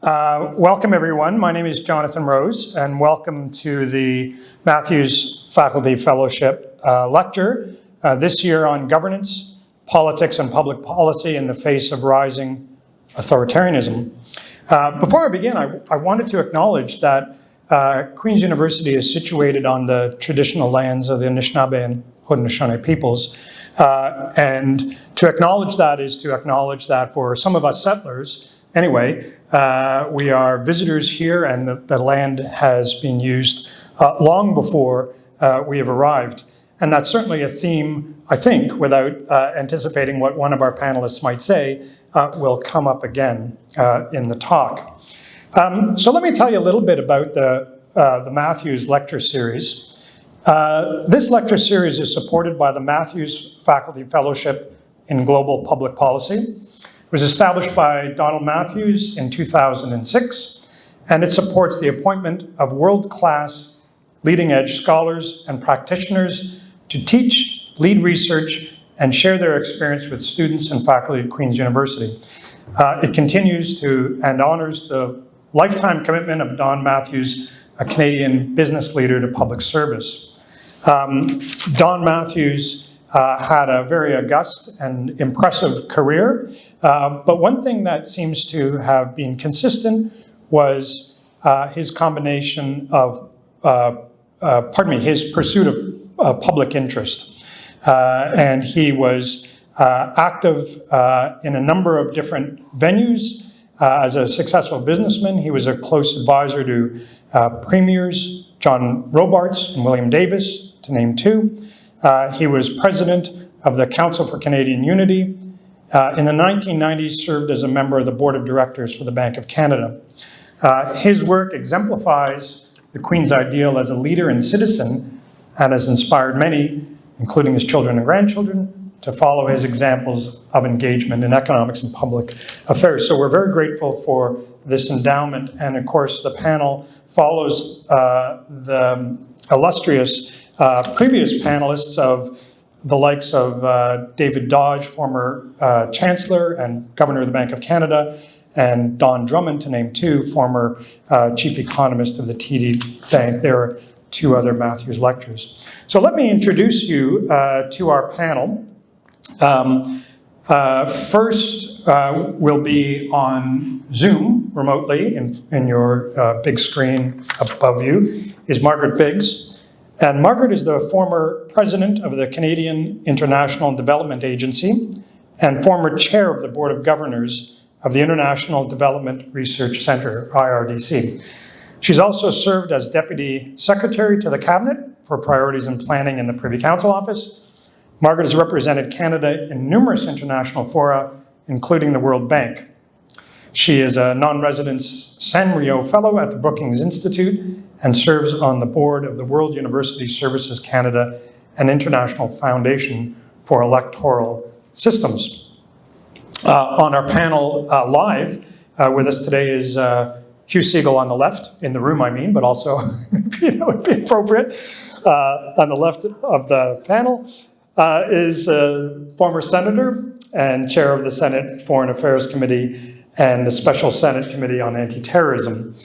Welcome everyone. My name is Jonathan Rose and welcome to the Matthews Faculty Fellowship lecture this year on governance, politics and public policy in the face of rising authoritarianism. Before I begin, I wanted to acknowledge that Queen's University is situated on the traditional lands of the Anishinaabe and Haudenosaunee peoples. And to acknowledge that is to acknowledge that for some of us settlers, anyway, we are visitors here and the land has been used long before we have arrived. And that's certainly a theme, I think, without anticipating what one of our panelists might say, will come up again in the talk. So let me tell you a little bit about the Matthews lecture series. This lecture series is supported by the Matthews Faculty Fellowship in Global Public Policy. It was established by Donald Matthews in 2006, and it supports the appointment of world-class, leading-edge scholars and practitioners to teach, lead research, and share their experience with students and faculty at Queen's University. It continues to and honors the lifetime commitment of Don Matthews, a Canadian business leader to public service. Don Matthews had a very august and impressive career, but one thing that seems to have been consistent was his combination of, his pursuit of public interest. And he was active in a number of different venues. As a successful businessman, he was a close advisor to premiers John Robarts and William Davis, to name two. He was president of the Council for Canadian Unity. In the 1990s, served as a member of the board of directors for the Bank of Canada. His work exemplifies the Queen's ideal as a leader and citizen and has inspired many, including his children and grandchildren, to follow his examples of engagement in economics and public affairs. So we're very grateful for this endowment. And of course, the panel follows the illustrious previous panelists of the likes of David Dodge, former Chancellor and Governor of the Bank of Canada, and Don Drummond, to name two, former Chief Economist of the TD Bank. There are two other Matthews lectures. So let me introduce you to our panel. First will be on Zoom remotely in your big screen above you is Margaret Biggs. And Margaret is the former president of the Canadian International Development Agency and former chair of the Board of Governors of the International Development Research Centre, IRDC. She's also served as Deputy Secretary to the Cabinet for Priorities and Planning in the Privy Council Office. Margaret has represented Canada in numerous international fora, including the World Bank. She is a non-resident Sanrio Fellow at the Brookings Institute and serves on the board of the World University Services Canada and International Foundation for Electoral Systems. On our panel live with us today is Hugh Segal on the left, in the room I mean, but also would be appropriate. On the left of the panel is a former senator and chair of the Senate Foreign Affairs Committee and the Special Senate Committee on Anti-Terrorism.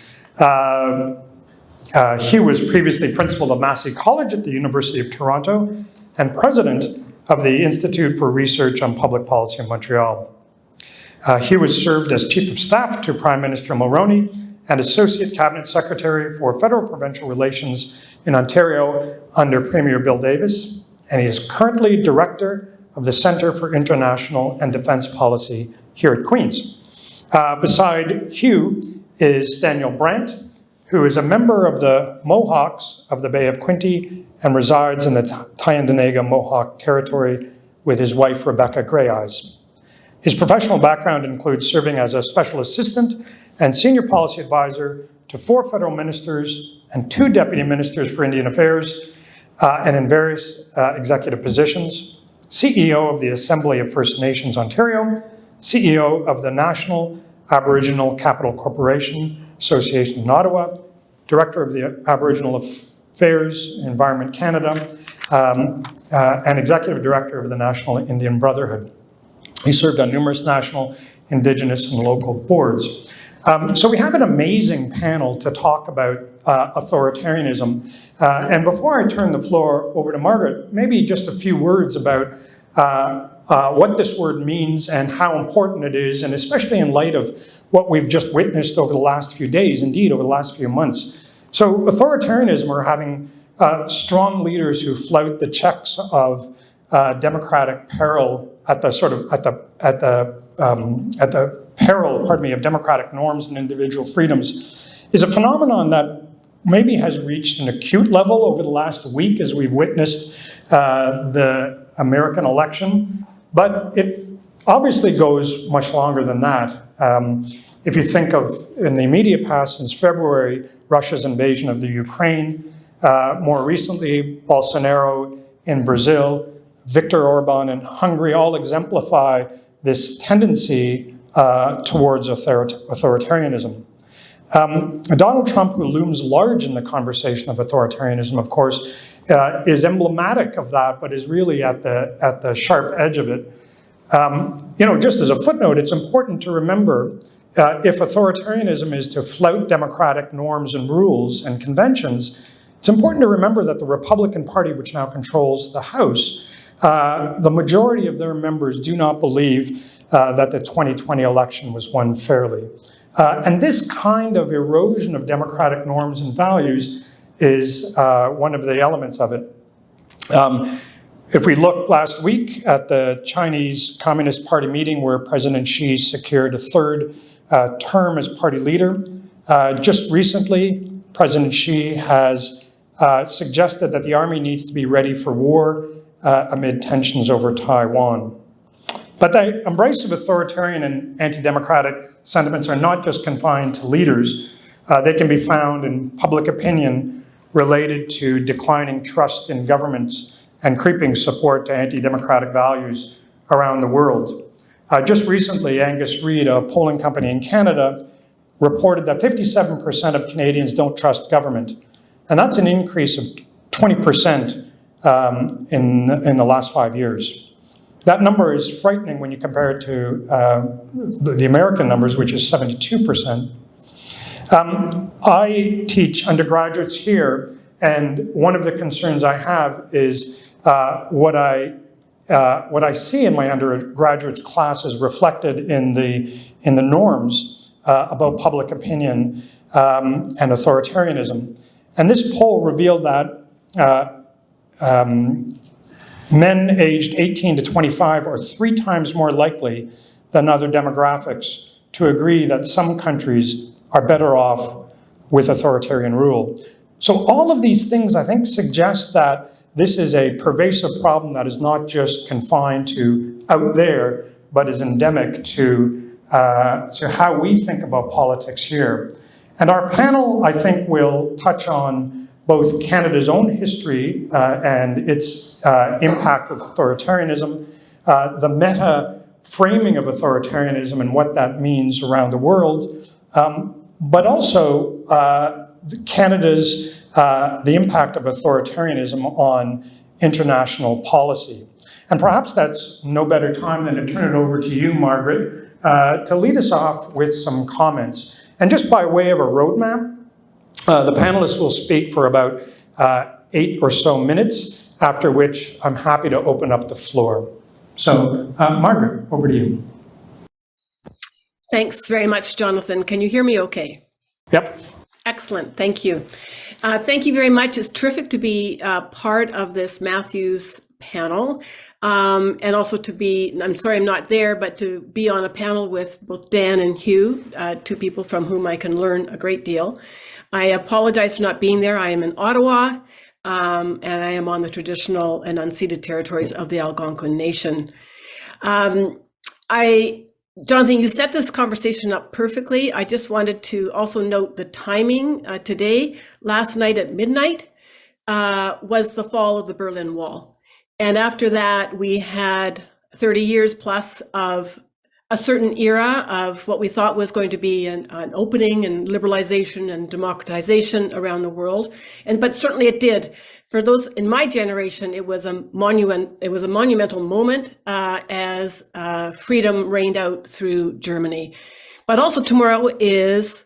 Hugh was previously principal of Massey College at the University of Toronto and president of the Institute for Research on Public Policy in Montreal. Hugh has served as Chief of Staff to Prime Minister Mulroney and Associate Cabinet Secretary for Federal Provincial Relations in Ontario under Premier Bill Davis, and he is currently Director of the Centre for International and Defence Policy here at Queen's. Beside Hugh is Daniel Brant, who is a member of the Mohawks of the Bay of Quinte and resides in the Tyendinaga Mohawk Territory with his wife, Rebecca Greyeyes. His professional background includes serving as a special assistant and senior policy advisor to 4 federal ministers and 2 deputy ministers for Indian Affairs, and in various executive positions, CEO of the Assembly of First Nations Ontario, CEO of the National Aboriginal Capital Corporation Association in Ottawa, Director of the Aboriginal Affairs Environment Canada, and Executive Director of the National Indian Brotherhood. He served on numerous national, Indigenous, and local boards. So we have an amazing panel to talk about authoritarianism. And before I turn the floor over to Margaret, maybe just a few words about what this word means and how important it is, and especially in light of what we've just witnessed over the last few days, indeed over the last few months. So authoritarianism, or having strong leaders who flout the checks of democratic peril at the peril, of democratic norms and individual freedoms, is a phenomenon that maybe has reached an acute level over the last week as we've witnessed the American election, but it obviously goes much longer than that. If you think of, in the immediate past, since February, Russia's invasion of the Ukraine, more recently, Bolsonaro in Brazil, Viktor Orban in Hungary, all exemplify this tendency towards authoritarianism. Donald Trump, who looms large in the conversation of authoritarianism, of course, is emblematic of that, but is really at the sharp edge of it. Just as a footnote, it's important to remember if authoritarianism is to flout democratic norms and rules and conventions, it's important to remember that the Republican Party, which now controls the House, the majority of their members do not believe that the 2020 election was won fairly. And this kind of erosion of democratic norms and values is one of the elements of it. If we look last week at the Chinese Communist Party meeting where President Xi secured a third term as party leader, just recently, President Xi has suggested that the army needs to be ready for war amid tensions over Taiwan. But the embrace of authoritarian and anti-democratic sentiments are not just confined to leaders. They can be found in public opinion related to declining trust in governments and creeping support to anti-democratic values around the world. Just recently, Angus Reid, a polling company in Canada, reported that 57% of Canadians don't trust government. And that's an increase of 20% in the last 5 years. That number is frightening when you compare it to the American numbers, which is 72%. I teach undergraduates here, and one of the concerns I have is what I see in my undergraduate classes reflected in the norms about public opinion and authoritarianism. And this poll revealed that men aged 18 to 25 are 3 times more likely than other demographics to agree that some countries are better off with authoritarian rule. So all of these things, I think, suggest that this is a pervasive problem that is not just confined to out there, but is endemic to how we think about politics here. And our panel, I think, will touch on both Canada's own history and its impact with authoritarianism, the meta-framing of authoritarianism and what that means around the world, but also Canada's, the impact of authoritarianism on international policy. And perhaps that's no better time than to turn it over to you, Margaret, to lead us off with some comments. And just by way of a roadmap, the panelists will speak for about 8 or so minutes, after which I'm happy to open up the floor. So, Margaret, over to you. Thanks very much, Jonathan. Can you hear me okay? Yep. Excellent. Thank you. Thank you very much. It's terrific to be part of this Matthews panel, and also to be, I'm sorry I'm not there, but to be on a panel with both Dan and Hugh, 2 people from whom I can learn a great deal. I apologize for not being there. I am in Ottawa, and I am on the traditional and unceded territories of the Algonquin Nation. Jonathan, you set this conversation up perfectly. I just wanted to also note the timing today. Last night at midnight was the fall of the Berlin Wall. And after that, we had 30 years plus of a certain era of what we thought was going to be an opening and liberalization and democratization around the world. But certainly it did. For those in my generation, it was a monumental moment as freedom reigned out through Germany. But also tomorrow is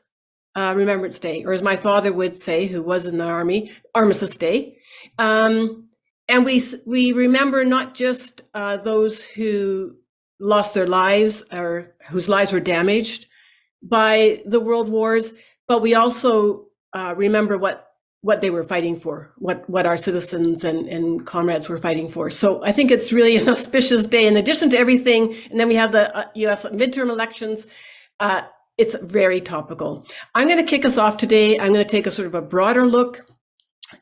Remembrance Day, or as my father would say, who was in the army, Armistice Day. And we remember not just those who lost their lives or whose lives were damaged by the world wars, but we also remember what they were fighting for, what our citizens and comrades were fighting for. So I think it's really an auspicious day in addition to everything. And then we have the US midterm elections. It's very topical. I'm going to kick us off today. I'm going to take a sort of a broader look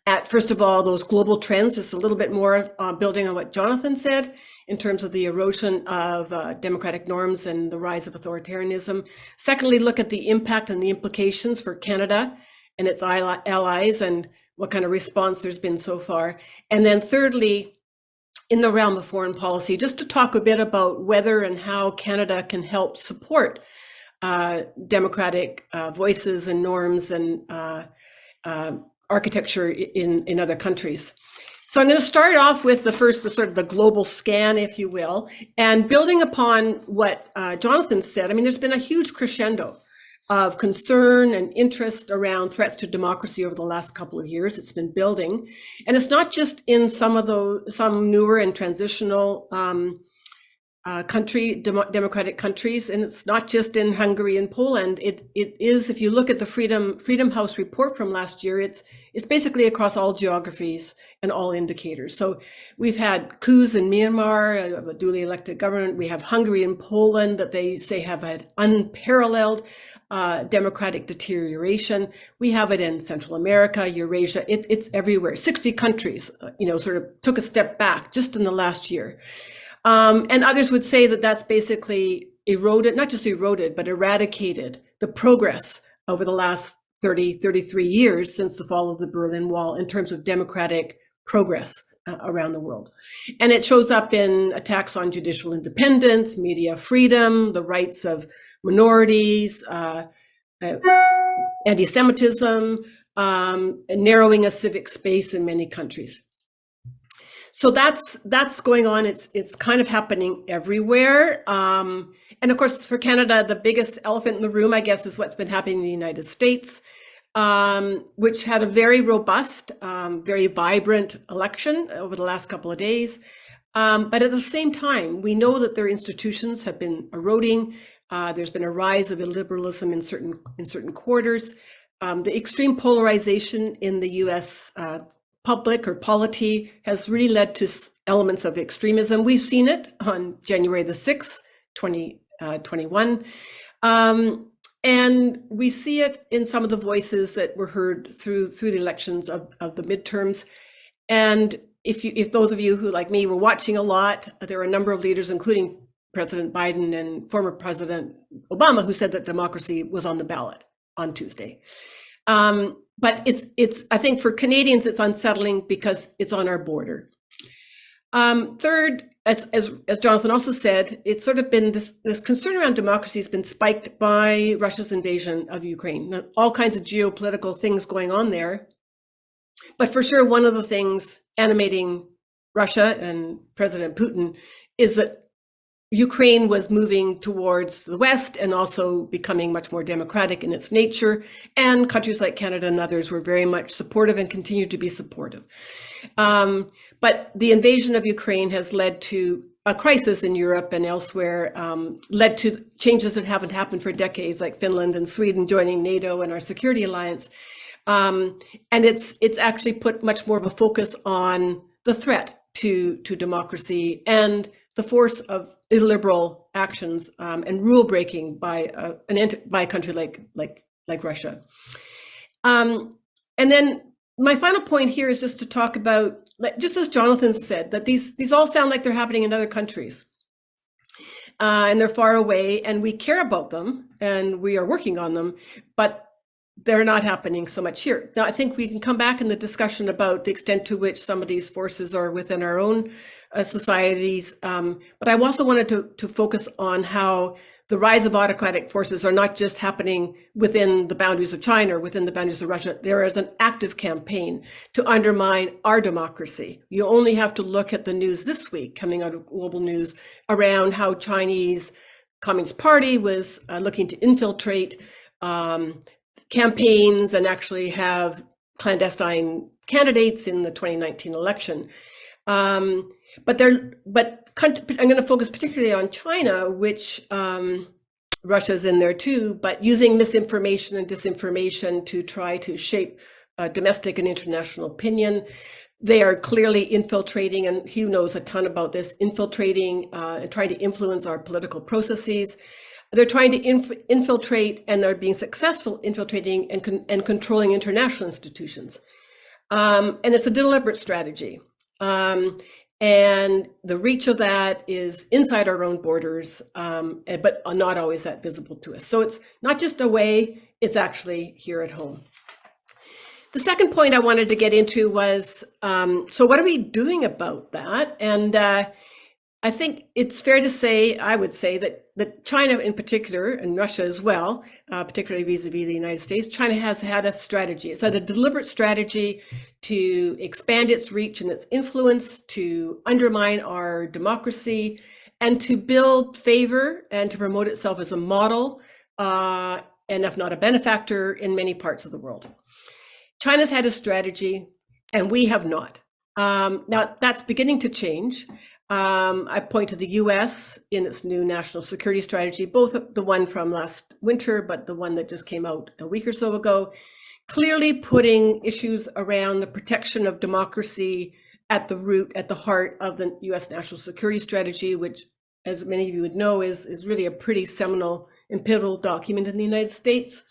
at, first of all, those global trends, just a little bit more building on what Jonathan said in terms of the erosion of democratic norms and the rise of authoritarianism. Secondly, look at the impact and the implications for Canada and its allies and what kind of response there's been so far. And then thirdly, in the realm of foreign policy, just to talk a bit about whether and how Canada can help support democratic voices and norms and architecture in other countries. So I'm going to start off with the sort of the global scan, if you will, and building upon what Jonathan said. I mean, there's been a huge crescendo of concern and interest around threats to democracy over the last couple of years. It's been building, and it's not just in some newer and transitional democratic countries, and it's not just in Hungary and Poland. It is, if you look at the Freedom House report from last year, it's basically across all geographies and all indicators. So we've had coups in Myanmar, a duly elected government. We have Hungary and Poland that they say have had unparalleled democratic deterioration. We have it in Central America, Eurasia. It's everywhere. 60 countries, sort of took a step back just in the last year. And others would say that that's basically eroded, not just eroded, but eradicated the progress over the last 33 years since the fall of the Berlin Wall in terms of democratic progress around the world. And it shows up in attacks on judicial independence, media freedom, the rights of minorities, anti-Semitism, narrowing of civic space in many countries. So that's going on. It's kind of happening everywhere. And of course, for Canada, the biggest elephant in the room, I guess, is what's been happening in the United States, which had a very robust, very vibrant election over the last couple of days. But at the same time, we know that their institutions have been eroding. There's been a rise of illiberalism in certain quarters. The extreme polarization in the U.S. Public or polity has really led to elements of extremism. We've seen it on January the 6th, 2021. And we see it in some of the voices that were heard through the elections of the midterms. And if those of you who, like me, were watching a lot, there were a number of leaders, including President Biden and former President Obama, who said that democracy was on the ballot on Tuesday. But it's I think for Canadians, it's unsettling because it's on our border. Third, as Jonathan also said, it's sort of been this concern around democracy has been spiked by Russia's invasion of Ukraine. Now, all kinds of geopolitical things going on there. But for sure, one of the things animating Russia and President Putin is that Ukraine was moving towards the West and also becoming much more democratic in its nature. And countries like Canada and others were very much supportive and continue to be supportive. But the invasion of Ukraine has led to a crisis in Europe and elsewhere, led to changes that haven't happened for decades, like Finland and Sweden joining NATO and our security alliance. And it's actually put much more of a focus on the threat to democracy and the force of illiberal actions and rule breaking by a country like Russia. And then my final point here is just to talk about, just as Jonathan said, that these all sound like they're happening in other countries. And they're far away, and we care about them, and we are working on them, but they're not happening so much here. Now, I think we can come back in the discussion about the extent to which some of these forces are within our own societies. But I also wanted to focus on how the rise of autocratic forces are not just happening within the boundaries of China or within the boundaries of Russia. There is an active campaign to undermine our democracy. You only have to look at the news this week coming out of global news around how Chinese Communist Party was looking to infiltrate campaigns and actually have clandestine candidates in the 2019 election. But I'm going to focus particularly on China, which Russia's in there too, but using misinformation and disinformation to try to shape domestic and international opinion. They are clearly infiltrating, and Hugh knows a ton about this, infiltrating and trying to influence our political processes. They're trying to infiltrate, and they're being successful infiltrating and controlling international institutions. And it's a deliberate strategy. And the reach of that is inside our own borders, but not always that visible to us. So it's not just away, it's actually here at home. The second point I wanted to get into was, so what are we doing about that? And I think it's fair to say, I would say that China in particular, and Russia as well, particularly vis-a-vis the United States, China has had a strategy. It's had a deliberate strategy to expand its reach and its influence, to undermine our democracy, and to build favor and to promote itself as a model, and if not a benefactor, in many parts of the world. China's had a strategy, and we have not. Now, that's beginning to change. I point to the US in its new national security strategy, both the one from last winter, but the one that just came out a week or so ago, clearly putting issues around the protection of democracy at the root, at the heart of the US national security strategy, which, as many of you would know, is really a pretty seminal and pivotal document in the United States.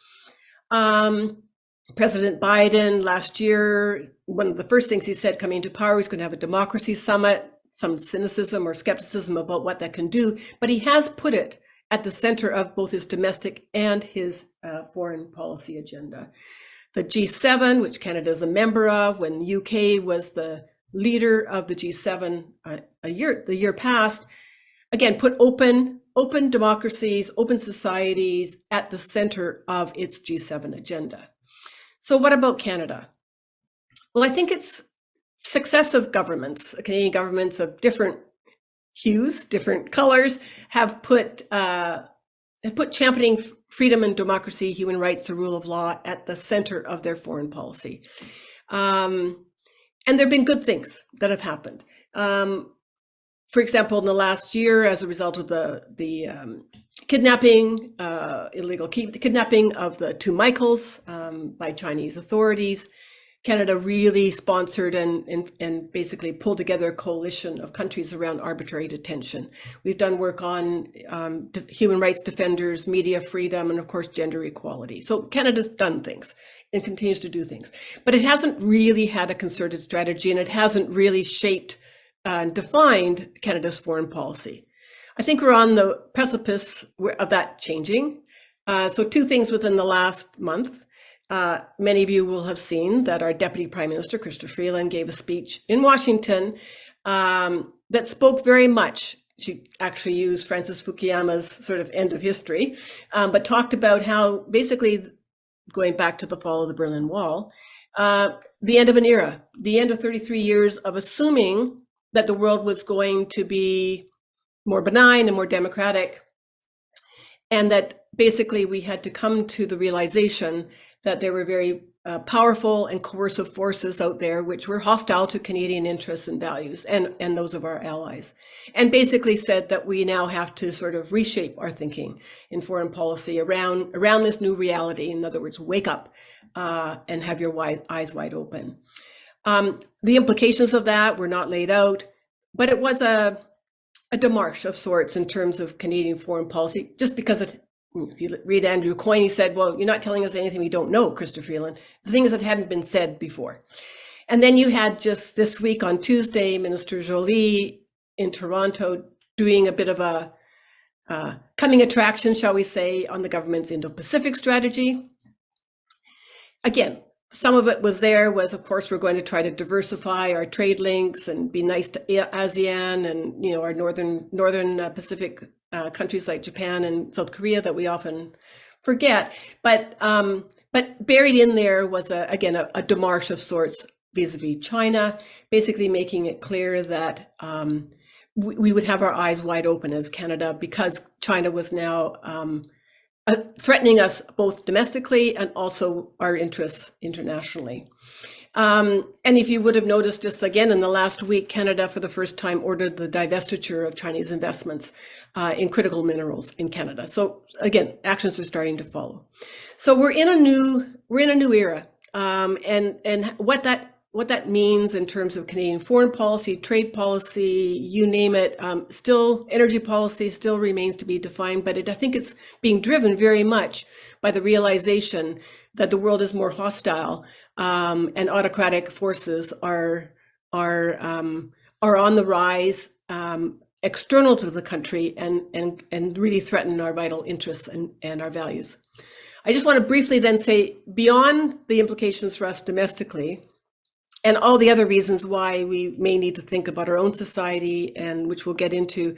President Biden last year, one of the first things he said coming into power, he's going to have a democracy summit. Some cynicism or skepticism about what that can do, but he has put it at the center of both his domestic and his foreign policy agenda. The G7, which Canada is a member of, when the UK was the leader of the G7 the year past, again, put open democracies, open societies at the center of its G7 agenda. So what about Canada? Well, I think it's successive governments, Canadian governments of different hues, different colors, have put championing freedom and democracy, human rights, the rule of law at the center of their foreign policy. And there have been good things that have happened. For example, in the last year, as a result of the kidnapping, illegal kidnapping of the two Michaels by Chinese authorities, Canada really sponsored and basically pulled together a coalition of countries around arbitrary detention. We've done work on human rights defenders, media freedom, and of course, gender equality. So Canada's done things and continues to do things, but it hasn't really had a concerted strategy, and it hasn't really shaped and defined Canada's foreign policy. I think we're on the precipice of that changing. So two things within the last month. Many of you will have seen that our Deputy Prime Minister, Chrystia Freeland, gave a speech in Washington that spoke very much. She actually used Francis Fukuyama's sort of end of history, but talked about how basically, going back to the fall of the Berlin Wall, the end of an era, the end of 33 years of assuming that the world was going to be more benign and more democratic, and that basically we had to come to the realization that there were very powerful and coercive forces out there which were hostile to Canadian interests and values and those of our allies. And basically said that we now have to sort of reshape our thinking in foreign policy around this new reality. In other words, wake up and have your eyes wide open. The implications of that were not laid out, but it was a démarche of sorts in terms of Canadian foreign policy, just because if you read Andrew Coyne, he said, well, you're not telling us anything we don't know, Chrystia Freeland. The things that hadn't been said before. And then you had just this week on Tuesday, Minister Joly in Toronto doing a bit of a coming attraction, shall we say, on the government's Indo-Pacific strategy. Again, some of it was, of course, we're going to try to diversify our trade links and be nice to ASEAN and, our northern Pacific countries like Japan and South Korea that we often forget. But buried in there was, again, a démarche of sorts vis-a-vis China, basically making it clear that we would have our eyes wide open as Canada because China was now threatening us both domestically and also our interests internationally. And if you would have noticed just again in the last week, Canada for the first time ordered the divestiture of Chinese investments in critical minerals in Canada. So again, actions are starting to follow. So we're in a new era, and what that means in terms of Canadian foreign policy, trade policy, you name it, still energy policy still remains to be defined, but I think it's being driven very much by the realization that the world is more hostile and autocratic forces are on the rise, external to the country and really threaten our vital interests and our values. I just want to briefly then say, beyond the implications for us domestically, and all the other reasons why we may need to think about our own society, and which we'll get into,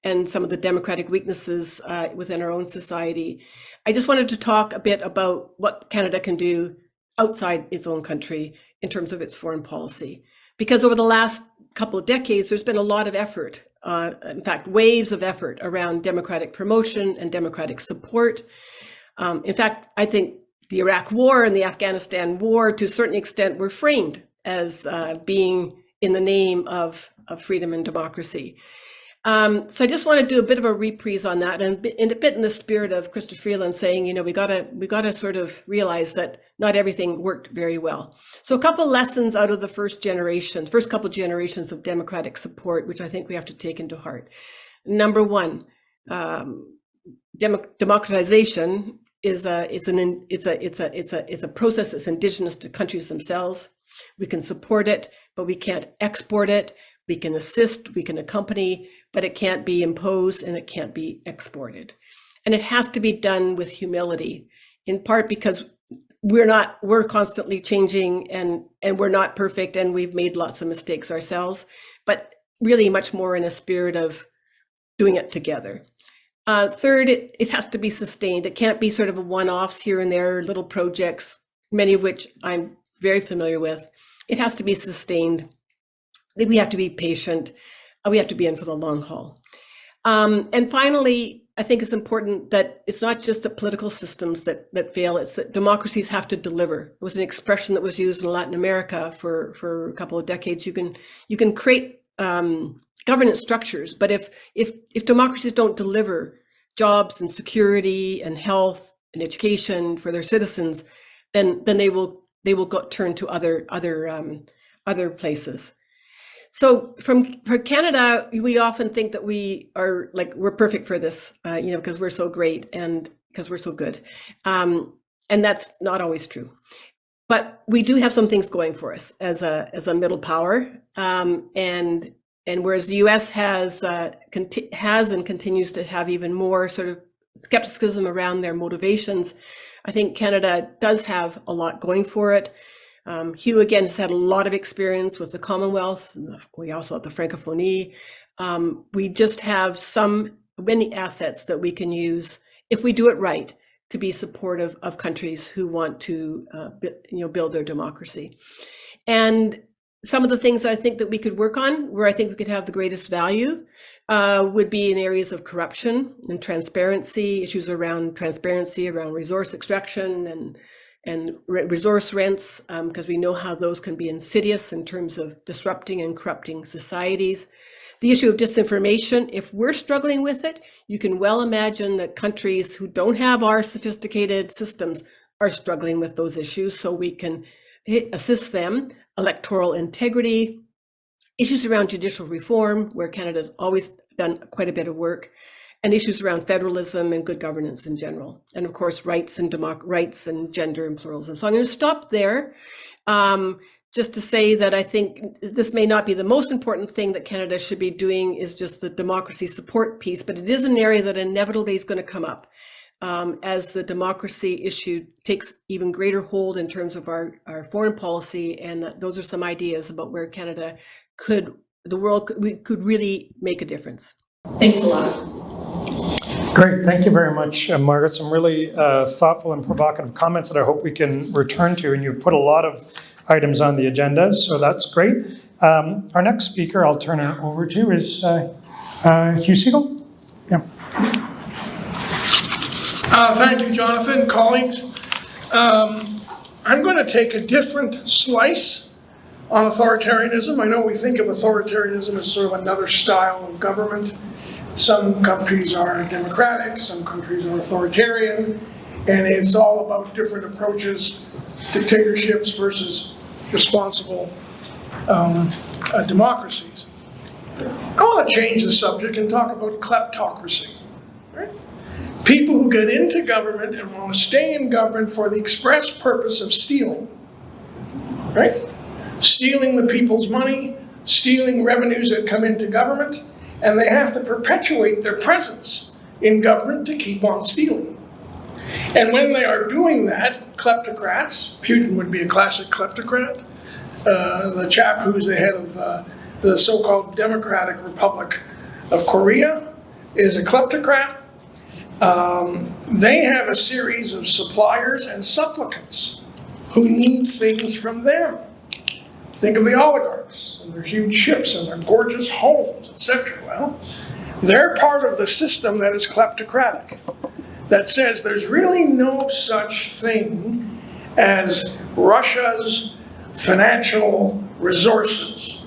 and some of the democratic weaknesses within our own society, I just wanted to talk a bit about what Canada can do outside its own country in terms of its foreign policy. Because over the last couple of decades, there's been a lot of effort, in fact, waves of effort around democratic promotion and democratic support. In fact, I think the Iraq War and the Afghanistan War, to a certain extent, were framed as being in the name of freedom and democracy. So I just want to do a bit of a reprise on that, and a bit in the spirit of Krista Freeland saying, we gotta sort of realize that not everything worked very well. So a couple lessons out of the first couple generations of democratic support, which I think we have to take into heart. Number one, democratization is a process that's indigenous to countries themselves. We can support it, but we can't export it. We can assist, we can accompany, but it can't be imposed and it can't be exported. And it has to be done with humility, in part because we're constantly changing and we're not perfect and we've made lots of mistakes ourselves, but really much more in a spirit of doing it together. Third, it has to be sustained. It can't be sort of a one-offs here and there, little projects, many of which I'm very familiar with. It has to be sustained. We have to be patient. We have to be in for the long haul. And finally, I think it's important that it's not just the political systems that fail, it's that democracies have to deliver. It was an expression that was used in Latin America for a couple of decades. You can create governance structures, but if democracies don't deliver jobs and security and health and education for their citizens, then they will turn to other places. So for Canada, we often think that we're perfect for this, because we're so great and because we're so good. And that's not always true. But we do have some things going for us as a middle power. And whereas the US has and continues to have even more sort of skepticism around their motivations, I think Canada does have a lot going for it. Hugh, again, has had a lot of experience with the Commonwealth. We also have the Francophonie. We just have many assets that we can use, if we do it right, to be supportive of countries who want to build their democracy. And some of the things I think that we could work on, where I think we could have the greatest value, would be in areas of corruption and transparency, issues around transparency, around resource extraction and resource rents, because we know how those can be insidious in terms of disrupting and corrupting societies. The issue of disinformation, if we're struggling with it, you can well imagine that countries who don't have our sophisticated systems are struggling with those issues, so we can assist them. Electoral integrity, issues around judicial reform, where Canada's always done quite a bit of work, and issues around federalism and good governance in general. And of course, rights and gender and pluralism. So I'm going to stop there just to say that I think this may not be the most important thing that Canada should be doing, is just the democracy support piece, but it is an area that inevitably is going to come up as the democracy issue takes even greater hold in terms of our foreign policy. And those are some ideas about where Canada could really make a difference. Thanks a lot. Great, thank you very much, Margaret. Some really thoughtful and provocative comments that I hope we can return to. And you've put a lot of items on the agenda, so that's great. Our next speaker I'll turn it over to is Hugh Segal. Yeah. Thank you, Jonathan, colleagues. I'm going to take a different slice on authoritarianism. I know we think of authoritarianism as sort of another style of government. Some countries are democratic, some countries are authoritarian, and it's all about different approaches, dictatorships versus responsible democracies. I want to change the subject and talk about kleptocracy. Right? People who get into government and want to stay in government for the express purpose of stealing. Right? Stealing the people's money, stealing revenues that come into government, and they have to perpetuate their presence in government to keep on stealing. And when they are doing that, kleptocrats, Putin would be a classic kleptocrat, the chap who's the head of the so-called Democratic Republic of Korea is a kleptocrat. They have a series of suppliers and supplicants who need things from them. Think of the oligarchs and their huge ships and their gorgeous homes, etc. Well, they're part of the system that is kleptocratic, that says there's really no such thing as Russia's financial resources,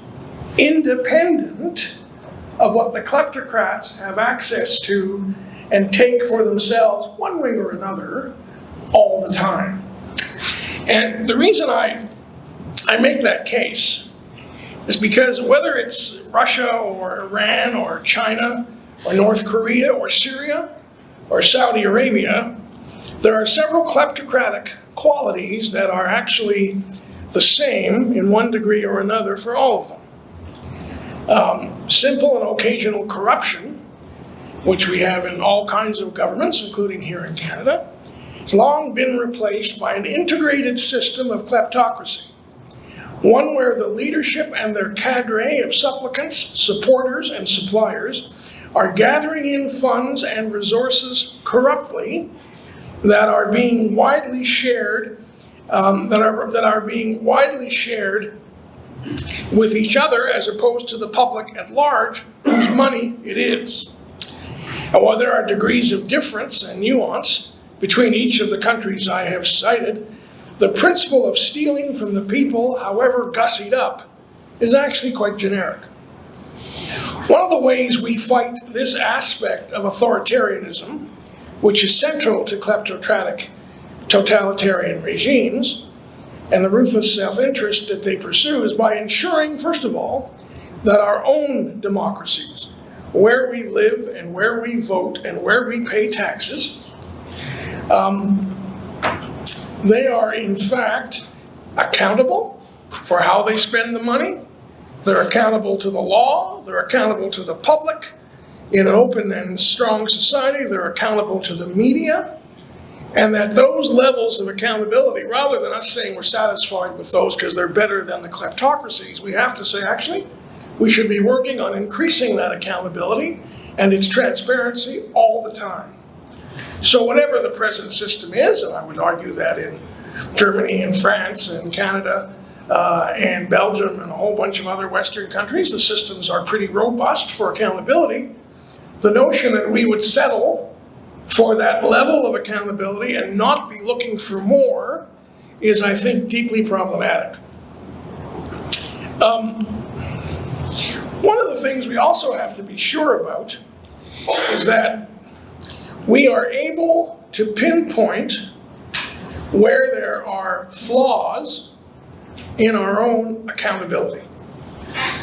independent of what the kleptocrats have access to and take for themselves one way or another all the time. And the reason I make that case is because whether it's Russia or Iran or China or North Korea or Syria or Saudi Arabia, there are several kleptocratic qualities that are actually the same in one degree or another for all of them. Simple and occasional corruption, which we have in all kinds of governments, including here in Canada, has long been replaced by an integrated system of kleptocracy. One where the leadership and their cadre of supplicants, supporters, and suppliers are gathering in funds and resources corruptly that are being widely shared, that are being widely shared with each other as opposed to the public at large, whose money it is. And while there are degrees of difference and nuance between each of the countries I have cited, the principle of stealing from the people, however gussied up, is actually quite generic. One of the ways we fight this aspect of authoritarianism, which is central to kleptocratic totalitarian regimes, and the ruthless self-interest that they pursue, is by ensuring, first of all, that our own democracies, where we live and where we vote and where we pay taxes, they are in fact accountable for how they spend the money. They're accountable to the law. They're accountable to the public. In an open and strong society, they're accountable to the media. And that those levels of accountability, rather than us saying we're satisfied with those because they're better than the kleptocracies, we have to say, actually, we should be working on increasing that accountability and its transparency all the time. So whatever the present system is, and I would argue that in Germany and France and Canada and Belgium and a whole bunch of other Western countries, the systems are pretty robust for accountability. The notion that we would settle for that level of accountability and not be looking for more is, I think, deeply problematic. One of the things we also have to be sure about is that we are able to pinpoint where there are flaws in our own accountability.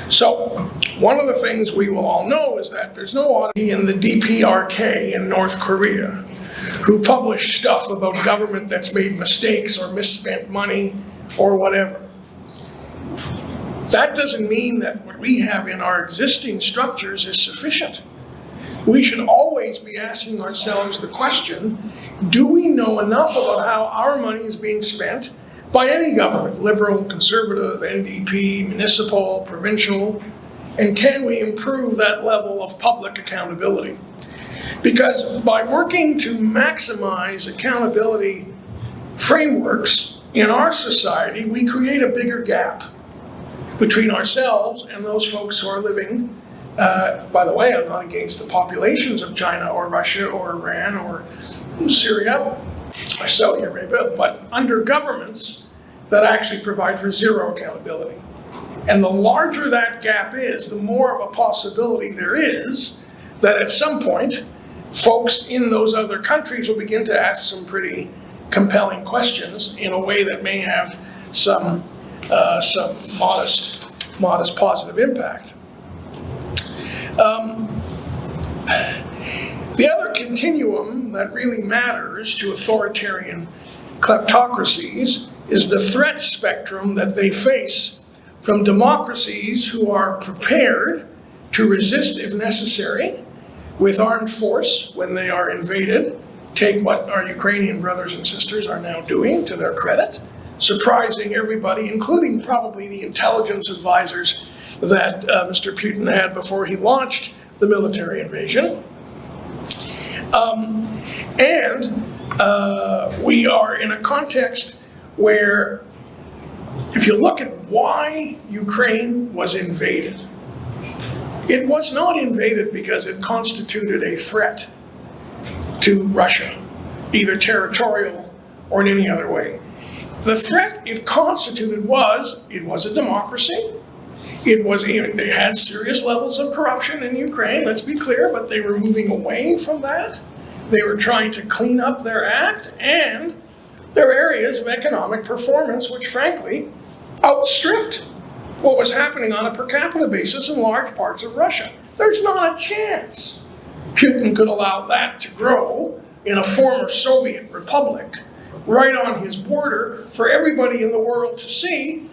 So, one of the things we will all know is that there's no audit in the DPRK in North Korea who publish stuff about government that's made mistakes or misspent money or whatever. That doesn't mean that what we have in our existing structures is sufficient. We should always be asking ourselves the question, do we know enough about how our money is being spent by any government, liberal, conservative, NDP, municipal, provincial, and can we improve that level of public accountability? Because by working to maximize accountability frameworks in our society, we create a bigger gap between ourselves and those folks who are living, by the way, I'm not against the populations of China or Russia or Iran or Syria or Saudi Arabia, but under governments that actually provide for zero accountability. And the larger that gap is, the more of a possibility there is that at some point, folks in those other countries will begin to ask some pretty compelling questions in a way that may have some modest positive impact. The other continuum that really matters to authoritarian kleptocracies is the threat spectrum that they face from democracies who are prepared to resist if necessary with armed force when they are invaded. Take what our Ukrainian brothers and sisters are now doing to their credit, surprising everybody, including probably the intelligence advisors that Mr. Putin had before he launched the military invasion. We are in a context where, if you look at why Ukraine was invaded, it was not invaded because it constituted a threat to Russia, either territorial or in any other way. The threat it constituted was, it was a democracy. They had serious levels of corruption in Ukraine, let's be clear, but they were moving away from that. They were trying to clean up their act, and their areas of economic performance, which frankly outstripped what was happening on a per capita basis in large parts of Russia. There's not a chance Putin could allow that to grow in a former Soviet republic right on his border for everybody in the world to see,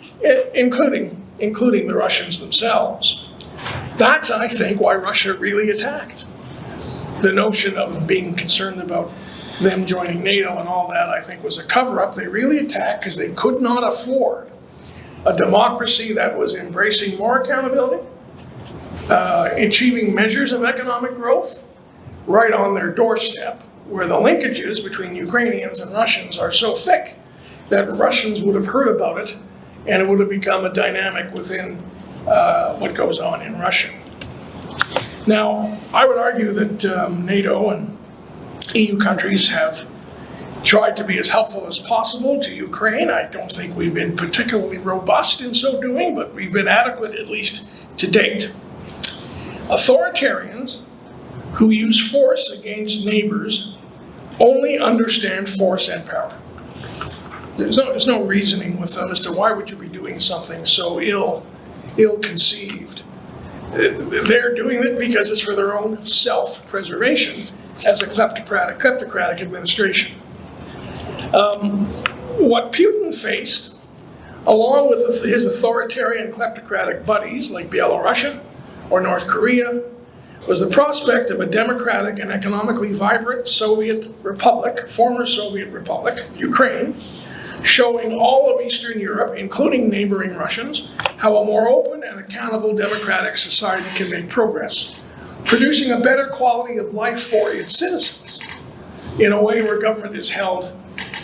including the Russians themselves. That's, I think, why Russia really attacked. The notion of being concerned about them joining NATO and all that, I think, was a cover-up. They really attacked because they could not afford a democracy that was embracing more accountability, achieving measures of economic growth right on their doorstep, where the linkages between Ukrainians and Russians are so thick that Russians would have heard about it, and it would have become a dynamic within what goes on in Russia. Now, I would argue that NATO and EU countries have tried to be as helpful as possible to Ukraine. I don't think we've been particularly robust in so doing, but we've been adequate, at least to date. Authoritarians who use force against neighbors only understand force and power. There's no reasoning with them as to why would you be doing something so ill-conceived. They're doing it because it's for their own self-preservation as a kleptocratic administration. What Putin faced, along with his authoritarian kleptocratic buddies like Belarus or North Korea, was the prospect of a democratic and economically vibrant Soviet republic, former Soviet republic, Ukraine, showing all of Eastern Europe, including neighboring Russians, how a more open and accountable democratic society can make progress, producing a better quality of life for its citizens in a way where government is held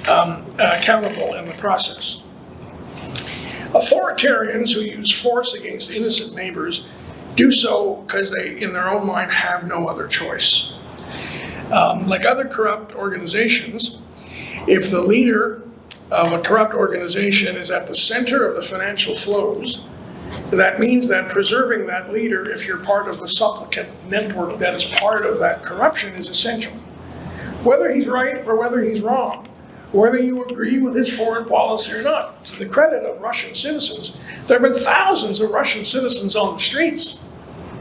accountable in the process. Authoritarians who use force against innocent neighbors do so because they, in their own mind, have no other choice. Like other corrupt organizations, if the leader of a corrupt organization is at the center of the financial flows, that means that preserving that leader, if you're part of the supplicant network that is part of that corruption, is essential. Whether he's right or whether he's wrong, whether you agree with his foreign policy or not, to the credit of Russian citizens, there have been thousands of Russian citizens on the streets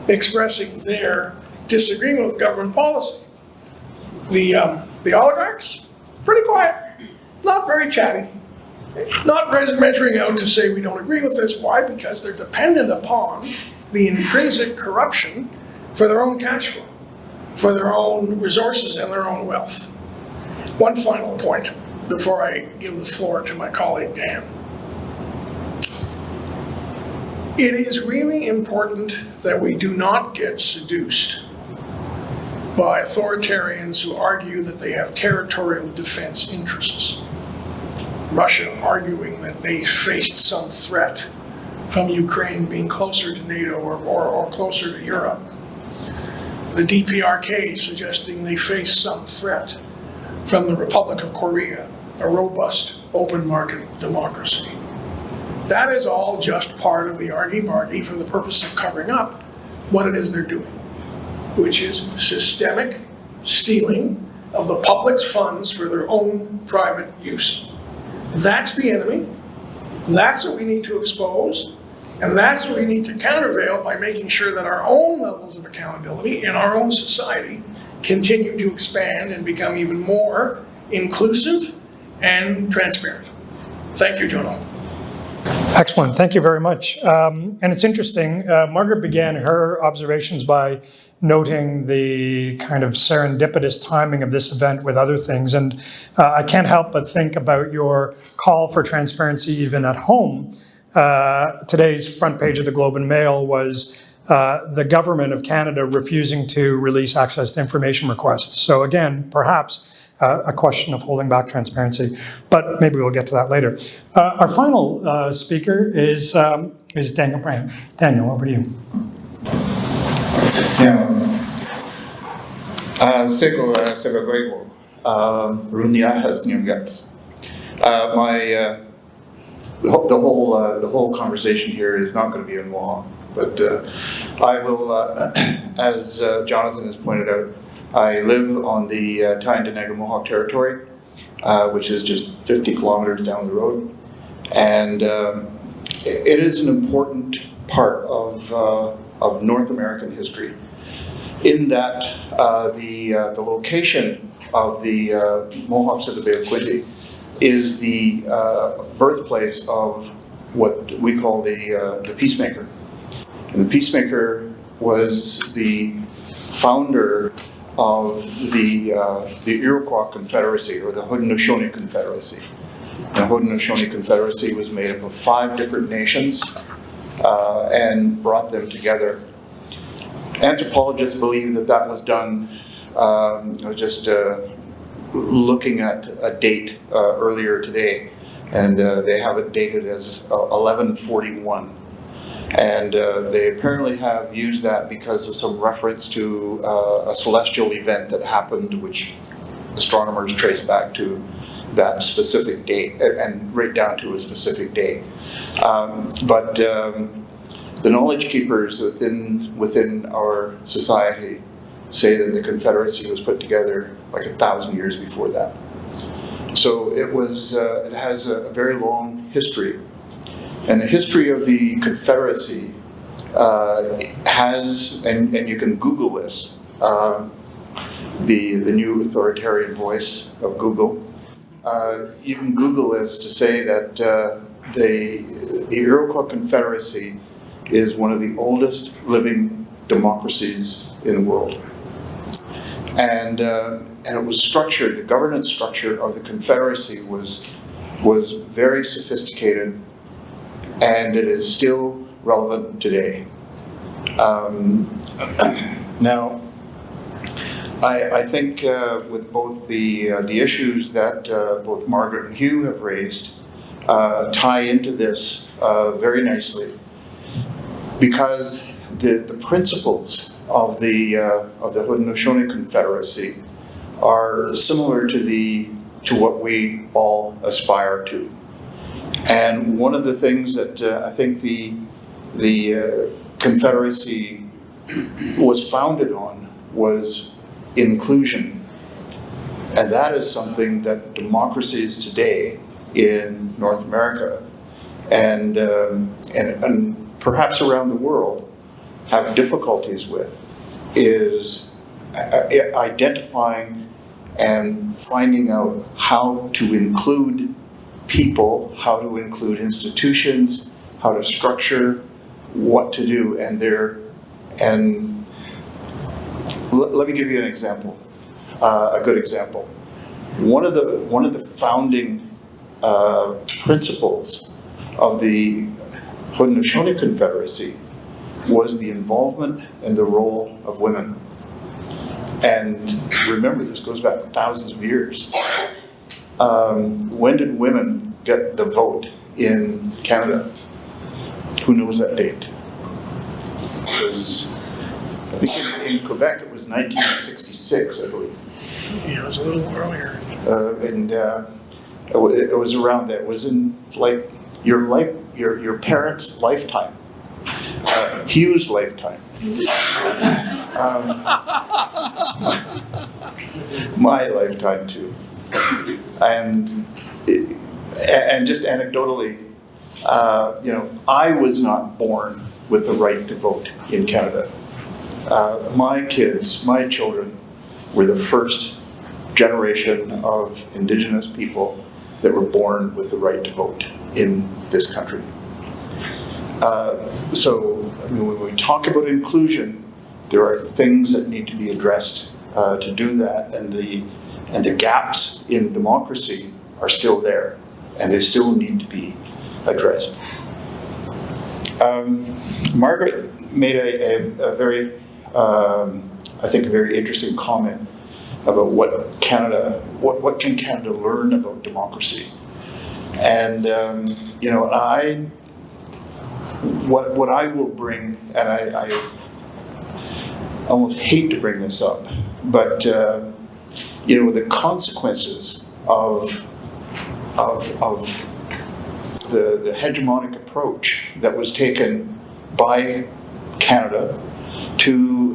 expressing their disagreement with government policy. The oligarchs, pretty quiet, not very chatty, not measuring out to say we don't agree with this. Why? Because they're dependent upon the intrinsic corruption for their own cash flow, for their own resources and their own wealth. One final point before I give the floor to my colleague Dan. It is really important that we do not get seduced by authoritarians who argue that they have territorial defense interests. Russia arguing that they faced some threat from Ukraine being closer to NATO or closer to Europe. The DPRK suggesting they faced some threat from the Republic of Korea, a robust open market democracy. That is all just part of the argy-bargy for the purpose of covering up what it is they're doing, which is systemic stealing of the public's funds for their own private use. That's the enemy. That's what we need to expose. And that's what we need to countervail by making sure that our own levels of accountability in our own society continue to expand and become even more inclusive and transparent. Thank you, Jonah. Excellent. Thank you very much. And it's interesting, Margaret began her observations by noting the kind of serendipitous timing of this event with other things. And I can't help but think about your call for transparency even at home. Today's front page of the Globe and Mail was the government of Canada refusing to release access to information requests. So again, perhaps a question of holding back transparency, but maybe we'll get to that later. Our final speaker is Daniel Brant. Daniel, over to you. The whole conversation here is not going to be in Mohawk, but I will, as Jonathan has pointed out, I live on the Tyendinaga Mohawk territory, which is just 50 kilometers down the road, and it is an important part of North American history, in that the location of the Mohawks of the Bay of Quinte is the birthplace of what we call the Peacemaker. And the Peacemaker was the founder of the Iroquois Confederacy, or the Haudenosaunee Confederacy. The Haudenosaunee Confederacy was made up of 5 different nations and brought them together. Anthropologists believe that that was done looking at a date earlier today, and they have it dated as 1141. And they apparently have used that because of some reference to a celestial event that happened, which astronomers trace back to that specific date, and right down to a specific date. But the knowledge keepers within our society say that the Confederacy was put together like 1,000 years before that. So it has a very long history. And the history of the Confederacy has, and you can Google this, the new authoritarian voice of Google. You can Google this to say that the Iroquois Confederacy is one of the oldest living democracies in the world. And it was structured, the governance structure of the Confederacy was very sophisticated, and it is still relevant today. Now, I think with both the issues that both Margaret and Hugh have raised tie into this very nicely, because the principles of the Haudenosaunee Confederacy are similar to what we all aspire to. And one of the things that I think the Confederacy was founded on was inclusion. And that is something that democracies today in North America and perhaps around the world have difficulties with, is identifying and finding out how to include people, how to include institutions, how to structure what to do, and let me give you an example, a good example. One of the founding principles of the Haudenosaunee Confederacy was the involvement and the role of women. And remember, this goes back thousands of years. When did women get the vote in Canada? Who knows that date? It was, I think in Quebec it was 1966, I believe. Yeah, it was a little earlier. It was around there. It was in like your parents' lifetime, Hugh's lifetime, my lifetime too, and just anecdotally, I was not born with the right to vote in Canada. My kids, my children, were the first generation of Indigenous people that were born with the right to vote in this country. When we talk about inclusion, there are things that need to be addressed to do that, and the gaps in democracy are still there, and they still need to be addressed. Margaret made a very, I think, a very interesting comment about what can Canada learn about democracy, and what I will bring, and I almost hate to bring this up, but the consequences of the hegemonic approach that was taken by Canada to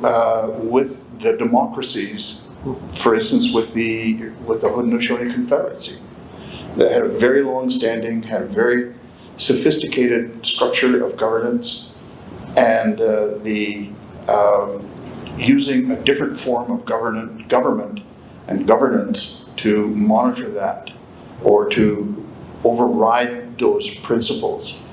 with the democracies, for instance, with the Haudenosaunee Confederacy, that had a very long-standing, had a very sophisticated structure of governance, and using a different form of government and governance to monitor that or to override those principles.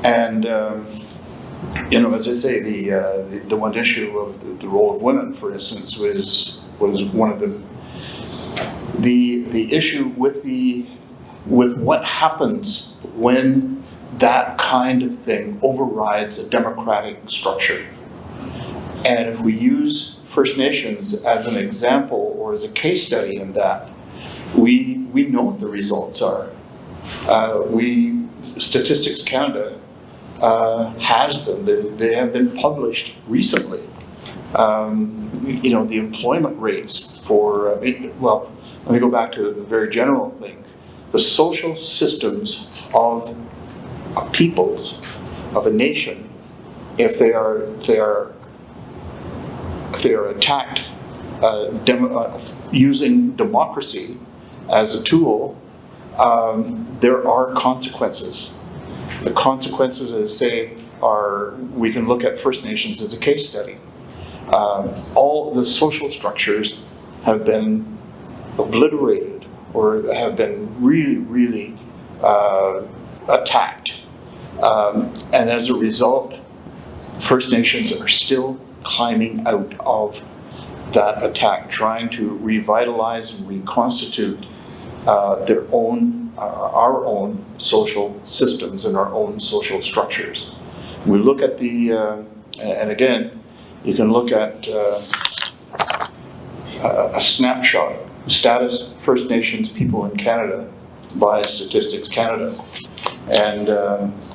And as I say, the one issue of the role of women, for instance, was one of them. The issue with what happens when that kind of thing overrides a democratic structure. And if we use First Nations as an example or as a case study in that, we know what the results are. Statistics Canada has them. They have been published recently. The employment rates for, let me go back to the very general thing. The social systems of peoples, of a nation, if they are attacked using democracy as a tool, there are consequences. The consequences, as I say, we can look at First Nations as a case study. All the social structures have been obliterated or have been really, really attacked. And as a result, First Nations are still climbing out of that attack, trying to revitalize and reconstitute our own social systems and our own social structures. We look at and again, you can look at a snapshot, status First Nations people in Canada by Statistics Canada, and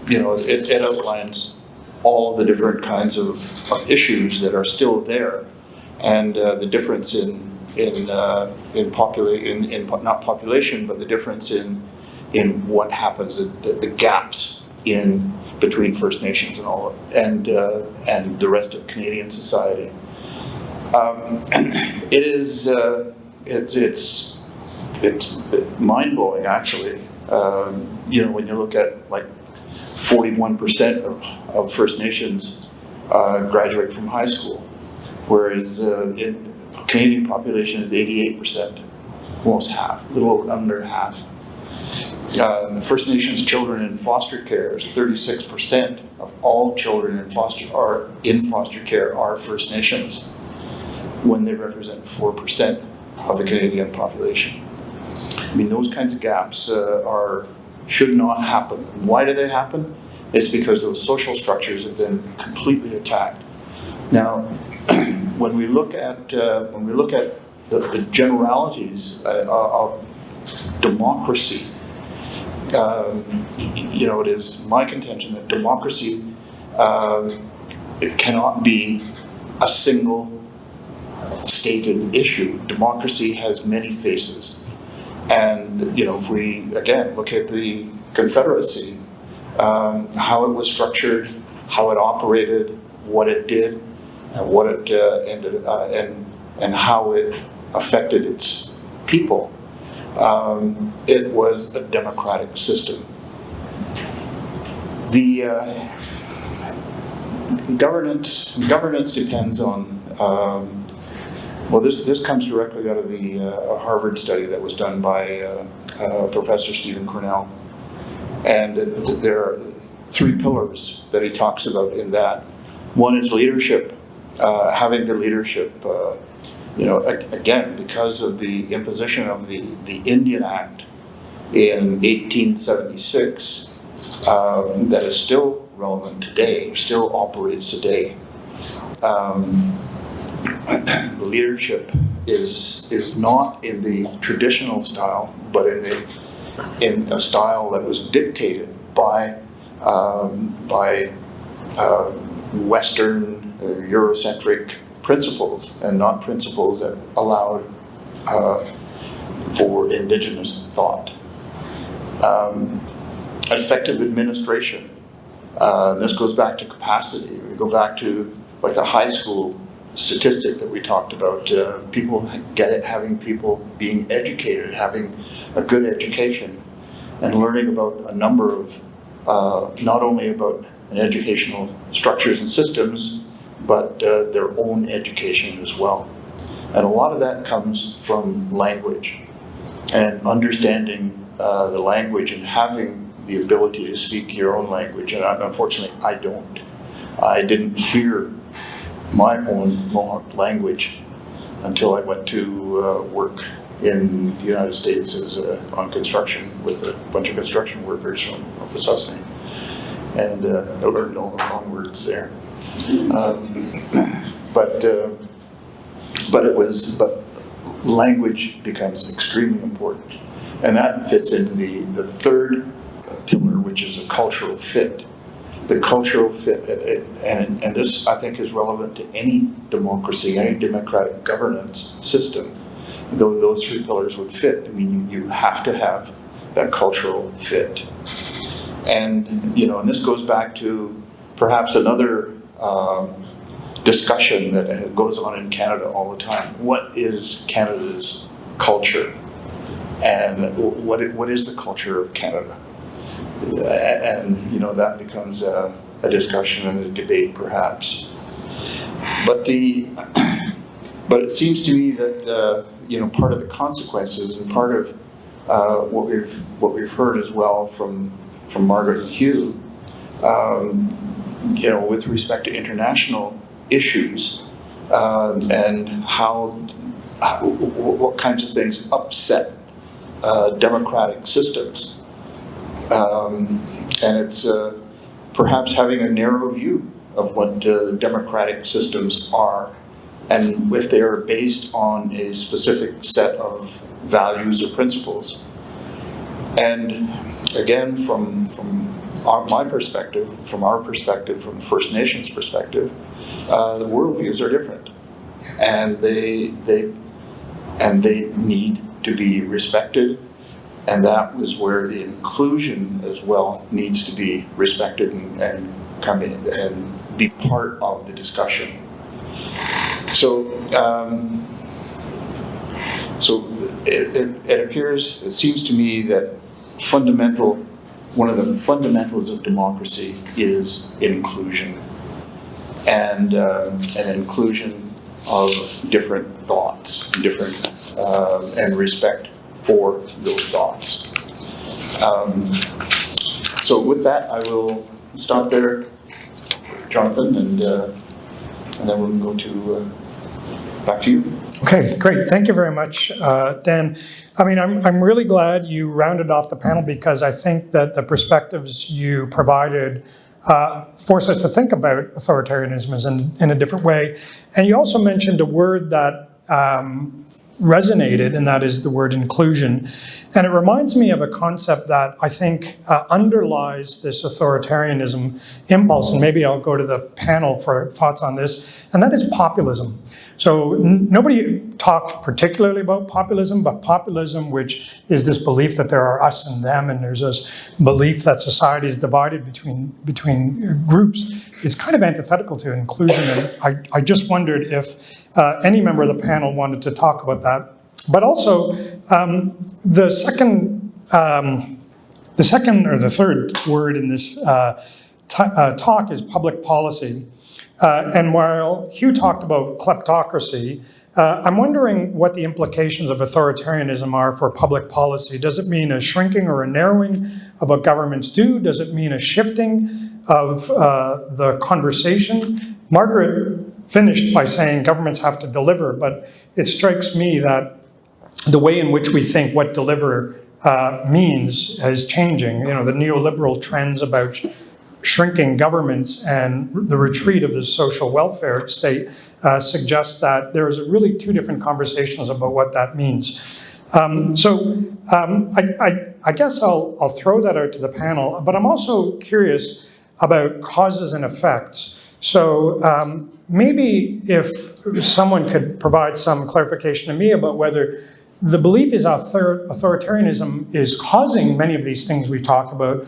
it outlines all of the different kinds of issues that are still there, and the difference not population, but the difference in what happens, the gaps in between First Nations and the rest of Canadian society. It's mind-blowing, actually. When you look at like 41% of First Nations graduate from high school, whereas in Canadian population is 88%, almost half, a little under half. First Nations children in foster care is 36% of all children in foster care are First Nations, when they represent 4% of the Canadian population. I mean, those kinds of gaps should not happen. And why do they happen? It's because those social structures have been completely attacked. Now, when we look at the generalities of democracy, it is my contention that democracy it cannot be a single stated issue. Democracy has many faces. And, if we, again, look at the Confederacy, how it was structured, how it operated, what it did, and what it ended, and how it affected its people, it was a democratic system. The governance depends on, this comes directly out of the Harvard study that was done by Professor Stephen Cornell. And there are 3 pillars that he talks about in that. One is leadership, having the leadership, again, because of the imposition of the Indian Act in 1876, that is still relevant today, still operates today. Leadership is not in the traditional style, but in a style that was dictated by Western Eurocentric principles, and not principles that allowed for indigenous thought. Effective administration. This goes back to capacity. We go back to like the high school statistic that we talked about. People get it, having people being educated, having a good education, and learning about a number of, not only about an educational structures and systems, but their own education as well. And a lot of that comes from language, and understanding the language and having the ability to speak your own language. And unfortunately, I don't. I didn't hear my own Mohawk language until I went to work in the United States on construction with a bunch of construction workers from Wetaskiwin. And I learned all the wrong words there. But language becomes extremely important. And that fits into the 3rd pillar, which is a cultural fit. The cultural fit, and this I think is relevant to any democracy, any democratic governance system. Though those 3 pillars would fit, I mean, you have to have that cultural fit. And, and this goes back to perhaps another discussion that goes on in Canada all the time. What is Canada's culture? And what is the culture of Canada? And that becomes a discussion and a debate perhaps. But it seems to me that part of the consequences and part of what we've heard as well from Margaret and Hugh, with respect to international issues and what kinds of things upset democratic systems. And it's perhaps having a narrow view of what the democratic systems are, and if they are based on a specific set of values or principles. And again, from my perspective, from our perspective, from First Nations perspective, the worldviews are different, and they need to be respected. And that was where the inclusion as well needs to be respected and come in and be part of the discussion. So, it appears, it seems to me that one of the fundamentals of democracy is inclusion, and an inclusion of different thoughts, and respect for those thoughts. So with that, I will stop there, Jonathan, and then we'll go to back to you. Okay, great. Thank you very much, Dan. I mean, I'm really glad you rounded off the panel, because I think that the perspectives you provided force us to think about authoritarianism in a different way. And you also mentioned a word that resonated, and that is the word inclusion. And it reminds me of a concept that I think underlies this authoritarianism impulse, and maybe I'll go to the panel for thoughts on this, and that is populism. So nobody talked particularly about populism, but populism, which is this belief that there are us and them, and there's this belief that society is divided between groups, is kind of antithetical to inclusion. And I just wondered if any member of the panel wanted to talk about that. But also, the third word in this talk is public policy. And while Hugh talked about kleptocracy, I'm wondering what the implications of authoritarianism are for public policy. Does it mean a shrinking or a narrowing of what governments do? Does it mean a shifting of the conversation? Margaret finished by saying governments have to deliver, but it strikes me that the way in which we think what deliver means is changing. You know, the neoliberal trends about shrinking governments and the retreat of the social welfare state suggests that there's really two different conversations about what that means. I guess I'll throw that out to the panel, but I'm also curious about causes and effects. So maybe if someone could provide some clarification to me about whether the belief is authoritarianism is causing many of these things we talk about,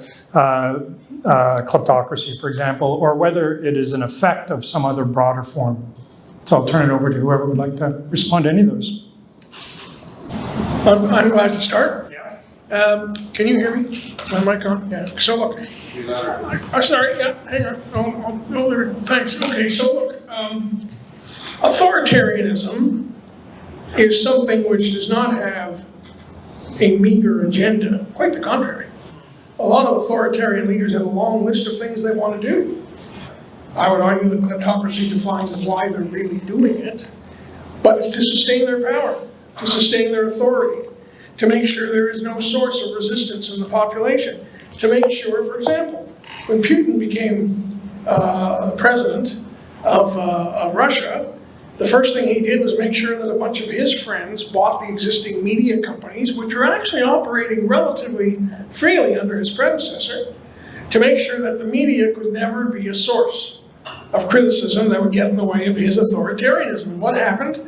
kleptocracy, for example, or whether it is an effect of some other broader form. So I'll turn it over to whoever would like to respond to any of those. I'm glad to start. Yeah. Can you hear me? My mic on? Yeah. So look, I'm sorry. Yeah, hang on. Thanks. Okay. So look, authoritarianism is something which does not have a meager agenda. Quite the contrary. A lot of authoritarian leaders have a long list of things they want to do. I would argue that kleptocracy defines why they're really doing it, but it's to sustain their power, to sustain their authority, to make sure there is no source of resistance in the population, to make sure, for example, when Putin became the president of Russia, the first thing he did was make sure that a bunch of his friends bought the existing media companies, which were actually operating relatively freely under his predecessor, to make sure that the media could never be a source of criticism that would get in the way of his authoritarianism. And what happened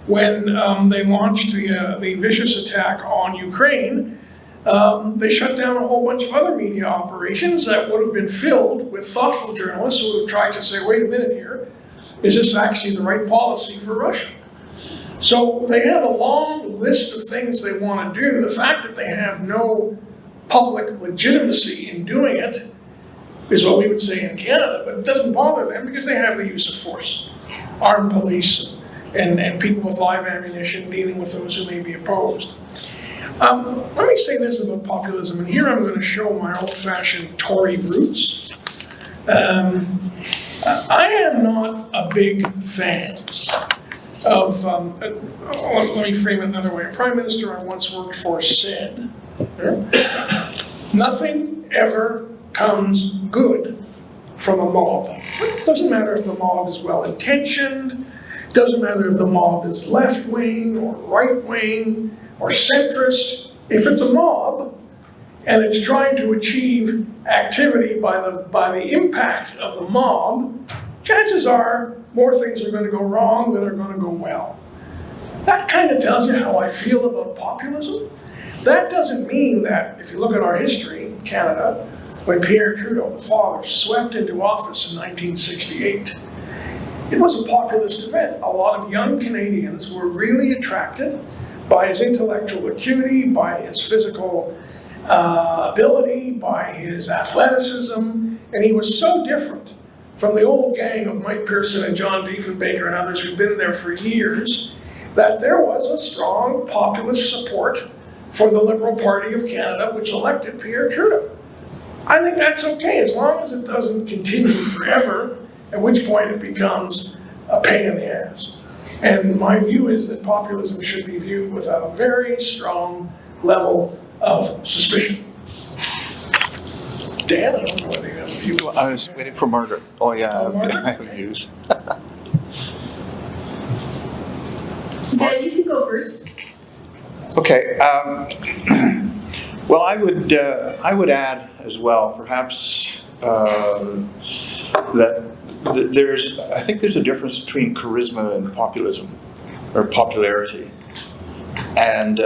when they launched the vicious attack on Ukraine? They shut down a whole bunch of other media operations that would have been filled with thoughtful journalists who would have tried to say, wait a minute here, is this actually the right policy for Russia? So they have a long list of things they want to do. The fact that they have no public legitimacy in doing it is what we would say in Canada, but it doesn't bother them because they have the use of force. Armed police and people with live ammunition dealing with those who may be opposed. Let me say this about populism, and here I'm going to show my old-fashioned Tory roots. I am not a big fan of, let me frame it another way. A prime minister I once worked for said, nothing ever comes good from a mob. It doesn't matter if the mob is well-intentioned, doesn't matter if the mob is left-wing or right-wing or centrist. If it's a mob, and it's trying to achieve activity by the impact of the mob, chances are more things are going to go wrong than are going to go well. That kind of tells you how I feel about populism. That doesn't mean that, if you look at our history in Canada, when Pierre Trudeau, the father, swept into office in 1968, it was a populist event. A lot of young Canadians were really attracted by his intellectual acuity, by his physical ability, by his athleticism, and he was so different from the old gang of Mike Pearson and John Diefenbaker and others who've been there for years, that there was a strong populist support for the Liberal Party of Canada, which elected Pierre Trudeau. I think that's okay, as long as it doesn't continue forever, at which point it becomes a pain in the ass. And my view is that populism should be viewed with a very strong level of suspicion. Dan, I don't know whether you have a view. I was waiting for Margaret. Oh yeah, Margaret? I have views. Dan, you can go first. Okay. Well, I would add as well, perhaps that I think there's a difference between charisma and populism, or popularity, and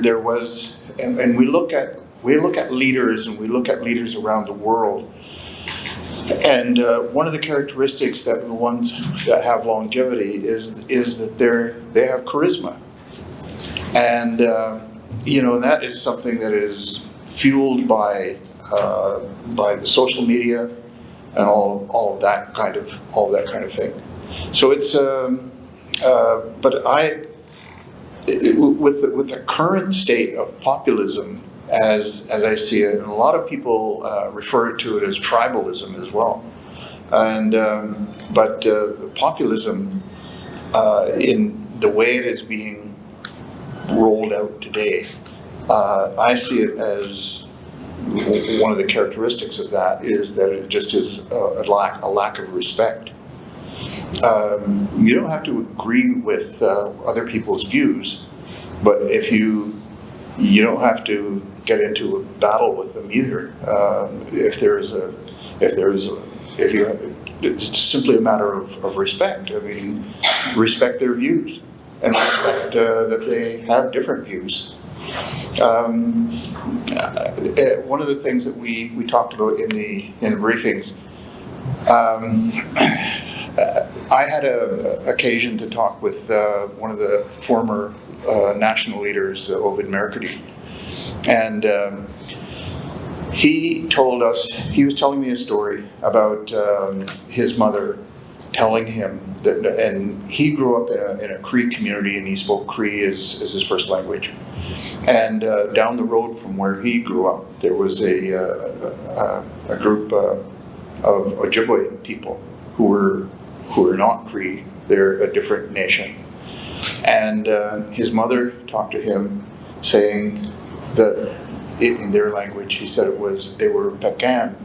there was, and we look at leaders, and we look at leaders around the world. And one of the characteristics that the ones that have longevity is that they have charisma, and that is something that is fueled by the social media and all of that kind of thing. So it's but with the current state of populism, as I see it, and a lot of people refer to it as tribalism as well. And but the populism, in the way it is being rolled out today, I see it as one of the characteristics of that is that it just is a lack of respect. You don't have to agree with other people's views, but if you don't have to get into a battle with them either. It's simply a matter of respect. I mean, respect their views and respect that they have different views. One of the things that we talked about in the briefings, I had an occasion to talk with one of the former national leaders, Ovid Margaret, and he was telling me a story about his mother telling him that, and he grew up in a Cree community, and he spoke Cree as his first language. And down the road from where he grew up, there was a group of Ojibwe people who were not Cree. They're a different nation. And his mother talked to him, saying that in their language, he said they were Pecan.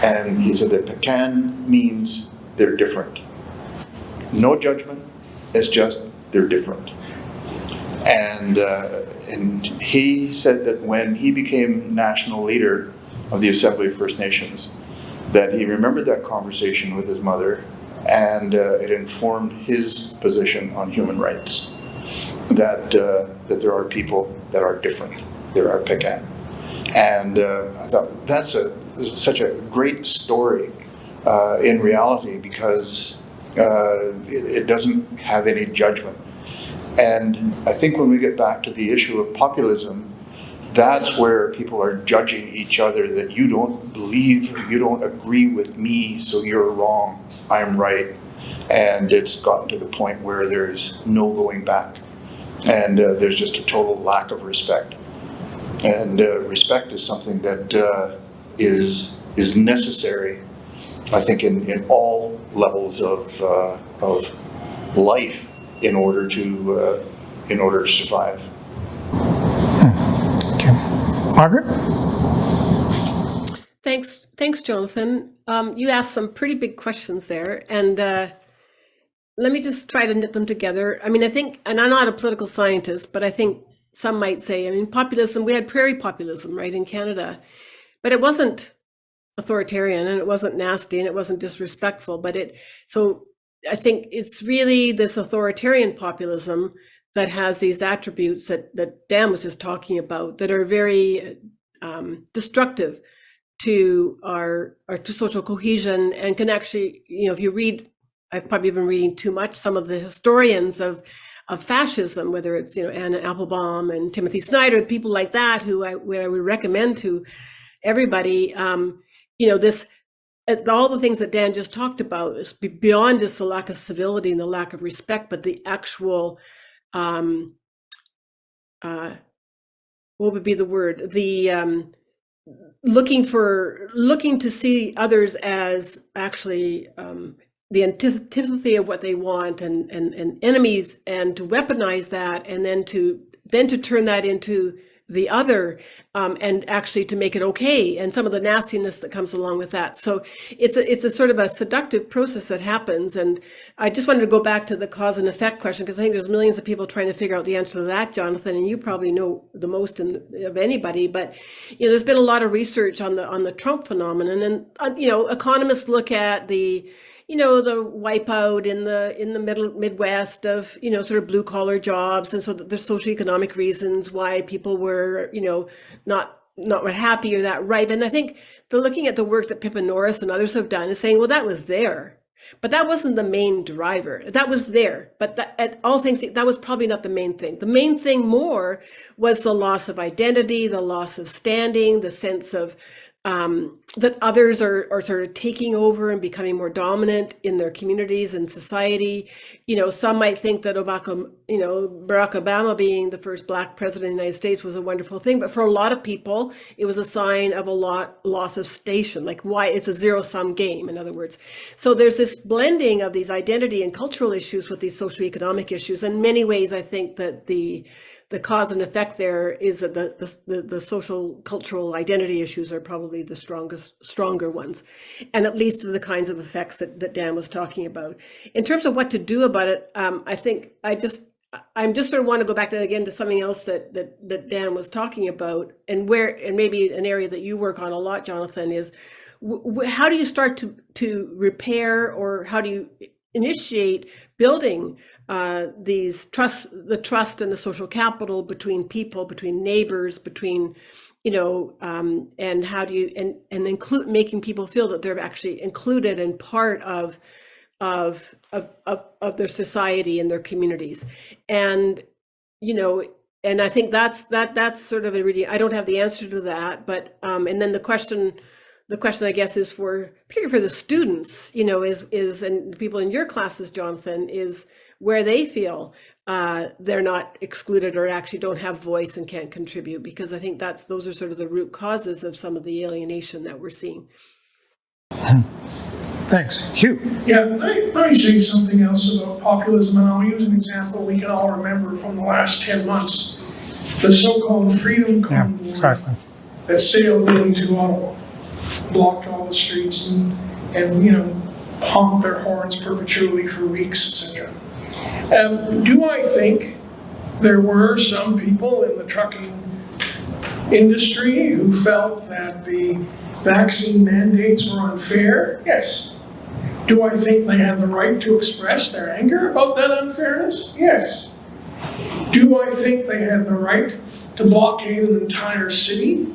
And he said that Pecan means they're different. No judgment, it's just they're different. And he said that when he became national leader of the Assembly of First Nations, that he remembered that conversation with his mother, and it informed his position on human rights, that there are people that are different. There are Pecan. And I thought that's such a great story in reality, because it doesn't have any judgment. And I think when we get back to the issue of populism, that's where people are judging each other, that you don't agree with me, so you're wrong, I'm right. And it's gotten to the point where there's no going back. And there's just a total lack of respect. And respect is something that is necessary, I think, in all levels of life in order to survive. Okay, Margaret. Thanks, Jonathan. You asked some pretty big questions there, and let me just try to knit them together. I mean, I think, and I'm not a political scientist, but I think some might say, I mean, populism, we had prairie populism, right, in Canada, but it wasn't authoritarian, and it wasn't nasty, and it wasn't disrespectful, so I think it's really this authoritarian populism that has these attributes that Dan was just talking about, that are very destructive to our social cohesion, and can actually, if you read, I've probably been reading too much, some of the historians of fascism, whether it's Anna Applebaum and Timothy Snyder, people like that, who I would recommend to everybody. This, all the things that Dan just talked about is beyond just the lack of civility and the lack of respect, but the actual, what would be the word? The looking to see others as actually the antithesis of what they want, and enemies, and to weaponize that, and then to turn that into the other, and actually to make it okay, and some of the nastiness that comes along with that. So it's a sort of a seductive process that happens. And I just wanted to go back to the cause and effect question, because I think there's millions of people trying to figure out the answer to that, Jonathan, and you probably know the most of anybody. But there's been a lot of research on the Trump phenomenon, and economists look at the wipeout in the Midwest of, sort of blue collar jobs. And so there's socioeconomic reasons why people were, not happy or that right. And I think looking at the work that Pippa Norris and others have done is saying, well, that was there, but that wasn't the main driver. That was there, but at all things, that was probably not the main thing. The main thing more was the loss of identity, the loss of standing, the sense of that others are sort of taking over and becoming more dominant in their communities and society. Some might think that Barack Obama being the first Black president of the United States was a wonderful thing, but for a lot of people, it was a sign of loss of station, like why it's a zero-sum game, in other words. So there's this blending of these identity and cultural issues with these socioeconomic issues. In many ways, I think that the cause and effect there is that the social cultural identity issues are probably the stronger ones, and at least the kinds of effects that Dan was talking about. In terms of what to do about it, I think I'm just sort of want to go back to something else that Dan was talking about, and maybe an area that you work on a lot, Jonathan, is how do you start to repair, or how do you initiate building the trust and the social capital between people, between neighbors, between and how do you and include making people feel that they're actually included and part of their society and their communities. And and I think that's sort of a really, I don't have the answer to that, but and then the question I guess is particularly for the students, is and people in your classes, Jonathan, is where they feel they're not excluded or actually don't have voice and can't contribute, because I think those are sort of the root causes of some of the alienation that we're seeing. Thanks. Hugh? Yeah, let me say something else about populism, and I'll use an example we can all remember from the last 10 months, the so-called freedom convoy that sailed into Ottawa, blocked all the streets and honked their horns perpetually for weeks, etc. Do I think there were some people in the trucking industry who felt that the vaccine mandates were unfair? Yes. Do I think they have the right to express their anger about that unfairness? Yes. Do I think they have the right to blockade an entire city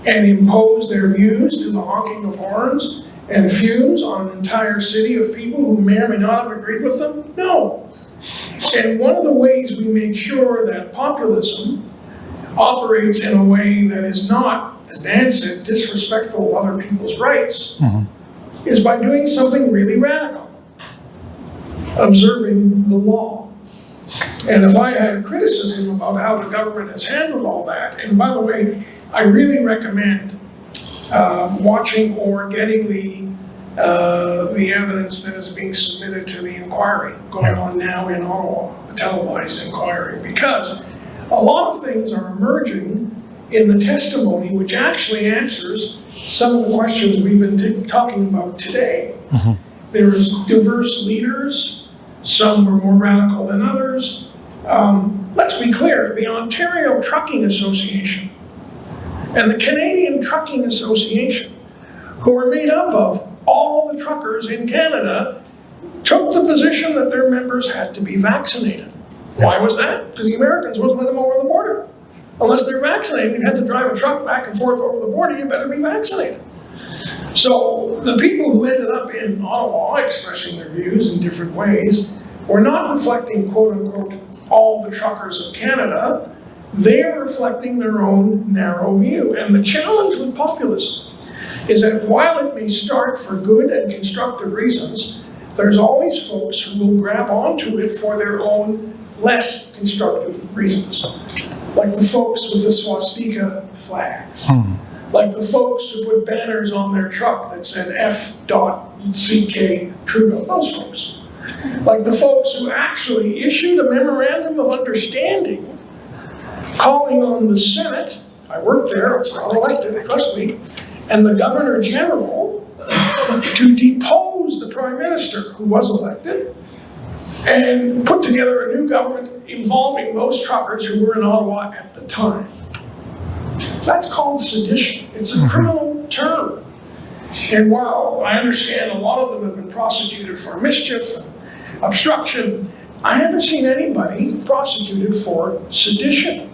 and impose their views through the honking of horns and fumes on an entire city of people who may or may not have agreed with them? No. And one of the ways we make sure that populism operates in a way that is not, as Dan said, disrespectful of other people's rights, is by doing something really radical, observing the law. And if I had a criticism about how the government has handled all that, and by the way, I really recommend watching or getting the evidence that is being submitted to the inquiry going on now in Ottawa, the televised inquiry, because a lot of things are emerging in the testimony which actually answers some of the questions we've been talking about today. There's diverse leaders, some were more radical than others. Let's be clear, the Ontario Trucking Association and the Canadian Trucking Association, who are made up of all the truckers in Canada, took the position that their members had to be vaccinated. Why was that? Because the Americans wouldn't let them over the border. Unless they're vaccinated, you have to drive a truck back and forth over the border, you better be vaccinated. So the people who ended up in Ottawa expressing their views in different ways were not reflecting, quote unquote, all the truckers of Canada. They're reflecting their own narrow view. And the challenge with populism is that while it may start for good and constructive reasons, there's always folks who will grab onto it for their own less constructive reasons. Like the folks with the swastika flags. Like the folks who put banners on their truck that said F.CK Trudeau, those folks. Like the folks who actually issued a memorandum of understanding calling on the Senate, I worked there, it's not elected, trust me, and the Governor General to depose the Prime Minister, who was elected, and put together a new government involving those truckers who were in Ottawa at the time. That's called sedition. It's a criminal term. And while I understand a lot of them have been prosecuted for mischief and obstruction, I haven't seen anybody prosecuted for sedition,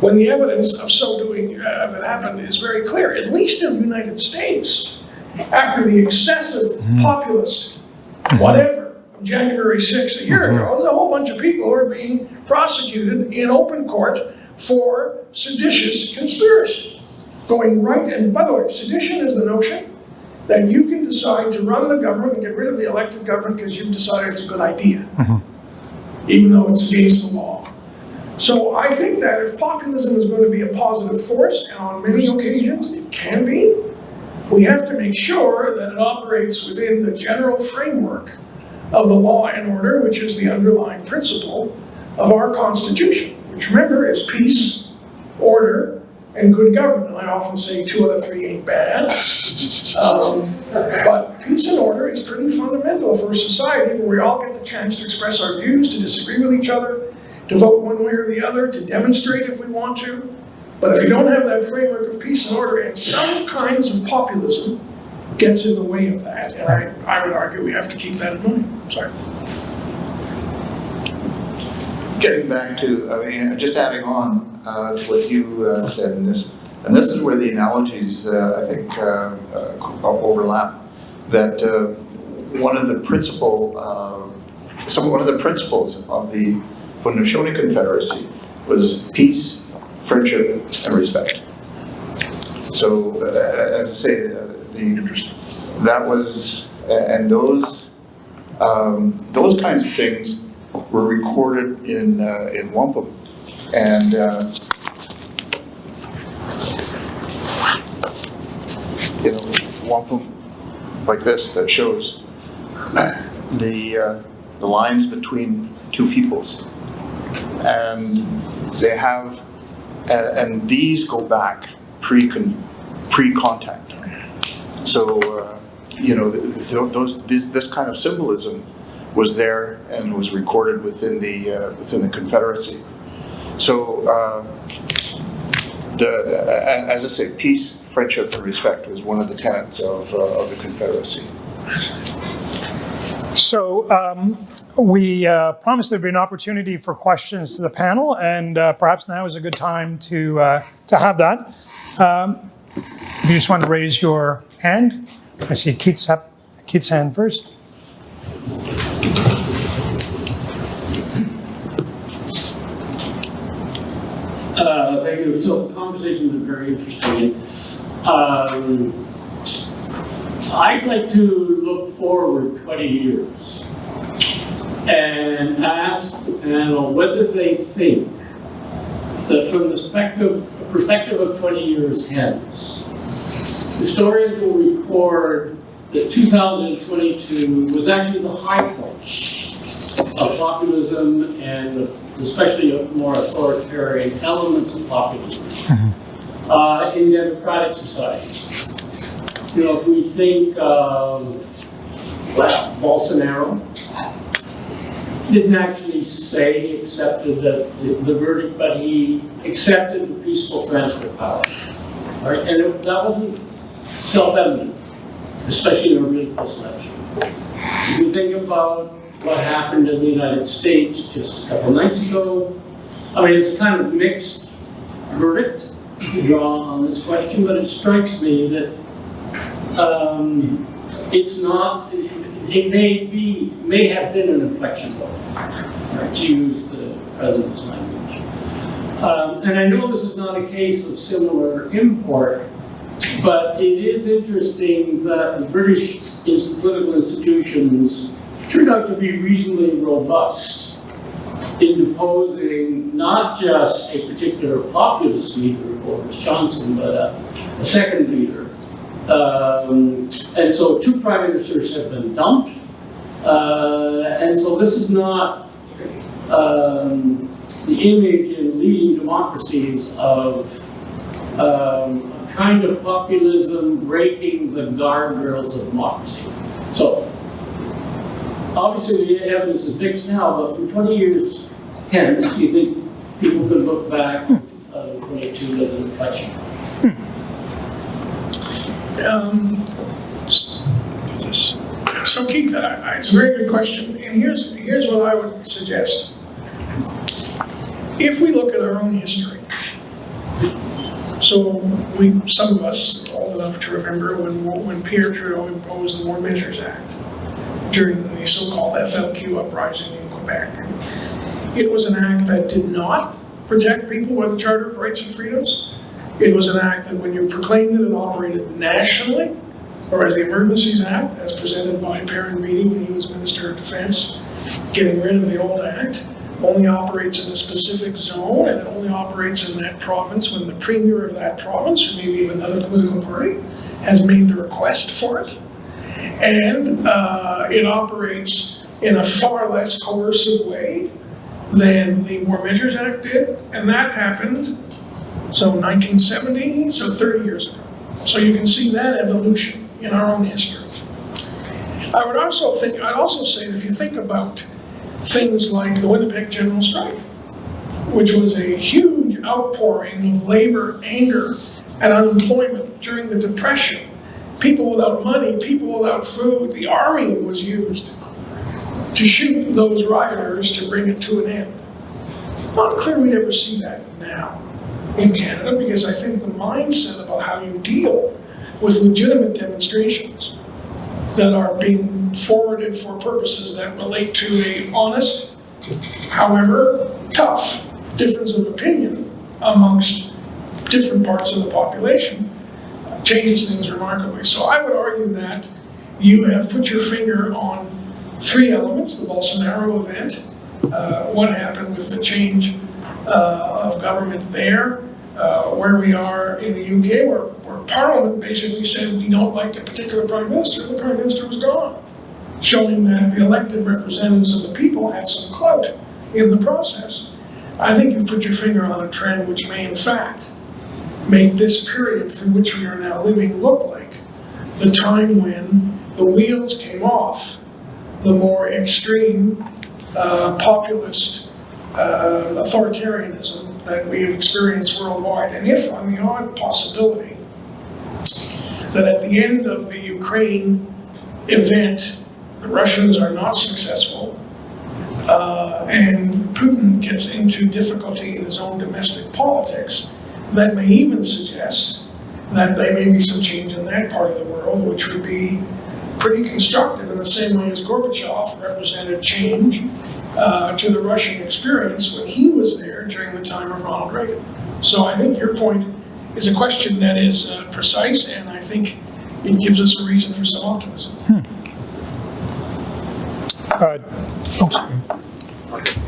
when the evidence of so doing of it happened is very clear, at least in the United States, after the excessive populist whatever of January 6th a year ago, there's a whole bunch of people who are being prosecuted in open court for seditious conspiracy. Going right, and by the way, sedition is the notion that you can decide to run the government and get rid of the elected government because you've decided it's a good idea, even though it's against the law. So I think that if populism is going to be a positive force, and on many occasions it can be, we have to make sure that it operates within the general framework of the law and order, which is the underlying principle of our Constitution, which remember is peace, order, and good government. I often say 2 out of 3 ain't bad. But peace and order is pretty fundamental for a society where we all get the chance to express our views, to disagree with each other, to vote one way or the other, to demonstrate if we want to. But if you don't have that framework of peace and order, and some kinds of populism gets in the way of that, and I would argue we have to keep that in mind. Sorry. Getting back to, I mean, just adding on to what you said in this, and this is where the analogies, I think, overlap. That one of the principles of the Haudenosaunee Confederacy was peace, friendship, and respect. So, as I say, that was, and those kinds of things were recorded in wampum, and wampum like this that shows the lines between two peoples, and they have, and these go back pre-contact. So this kind of symbolism was there and was recorded within the Confederacy. So as I say, peace, friendship, and respect was one of the tenets of the Confederacy. So we promised there'd be an opportunity for questions to the panel, and perhaps now is a good time to have that. If you just want to raise your hand. I see Keith's hand first. Thank you. So the conversation has been very interesting. I'd like to look forward 20 years and ask the panel whether they think that from the perspective of 20 years hence, historians will record that 2022 was actually the high point of populism, and especially of more authoritarian elements of populism in democratic societies. If we think of, Bolsonaro didn't actually say he accepted the verdict, but he accepted the peaceful transfer of power. Right? And that wasn't self-evident, especially in a really close election. If you think about what happened in the United States just a couple nights ago, I mean, it's a kind of mixed verdict to draw on this question, but it strikes me that it's not, it may have been an inflection point, right, to use the president's language. And I know this is not a case of similar import, but it is interesting that the British political institutions turned out to be reasonably robust in deposing not just a particular populist leader, Boris Johnson, but a second leader. And so 2 prime ministers have been dumped. And so this is not the image in leading democracies of a kind of populism breaking the guardrails of democracy. So, obviously the evidence is mixed now, but from 20 years hence, do you think people could look back to 2022 as an inflection? So Keith, it's a very good question, and here's what I would suggest. If we look at our own history, so some of us are old enough to remember when Pierre Trudeau imposed the War Measures Act during the so-called FLQ uprising in Quebec. It was an act that did not protect people with the Charter of Rights and Freedoms. It was an act that when you proclaimed it operated nationally, or as the Emergencies Act, as presented by Perrin Beatty when he was Minister of Defense, getting rid of the old act, only operates in a specific zone, and it only operates in that province when the premier of that province, or maybe even another political party, has made the request for it. And it operates in a far less coercive way than the War Measures Act did, and that happened, so 1970, so 30 years ago. So you can see that evolution in our own history. I'd also say that if you think about things like the Winnipeg General Strike, which was a huge outpouring of labor, anger, and unemployment during the Depression, people without money, people without food, the army was used to shoot those rioters to bring it to an end. Not clear we'd ever see that now in Canada, because I think the mindset about how you deal with legitimate demonstrations that are being forwarded for purposes that relate to an honest, however tough, difference of opinion amongst different parts of the population changes things remarkably. So I would argue that you have put your finger on three elements: the Bolsonaro event, what happened with the change of government there, where we are in the UK, where Parliament basically said we don't like a particular Prime Minister. The Prime Minister was gone, showing that the elected representatives of the people had some clout in the process. I think you've put your finger on a trend which may in fact make this period through which we are now living look like the time when the wheels came off the more extreme populist authoritarianism that we have experienced worldwide. And if on the odd possibility that at the end of the Ukraine event the Russians are not successful and Putin gets into difficulty in his own domestic politics, that may even suggest that there may be some change in that part of the world, which would be pretty constructive in the same way as Gorbachev represented change to the Russian experience when he was there during the time of Ronald Reagan. So I think your point is a question that is precise, and I think it gives us a reason for some optimism.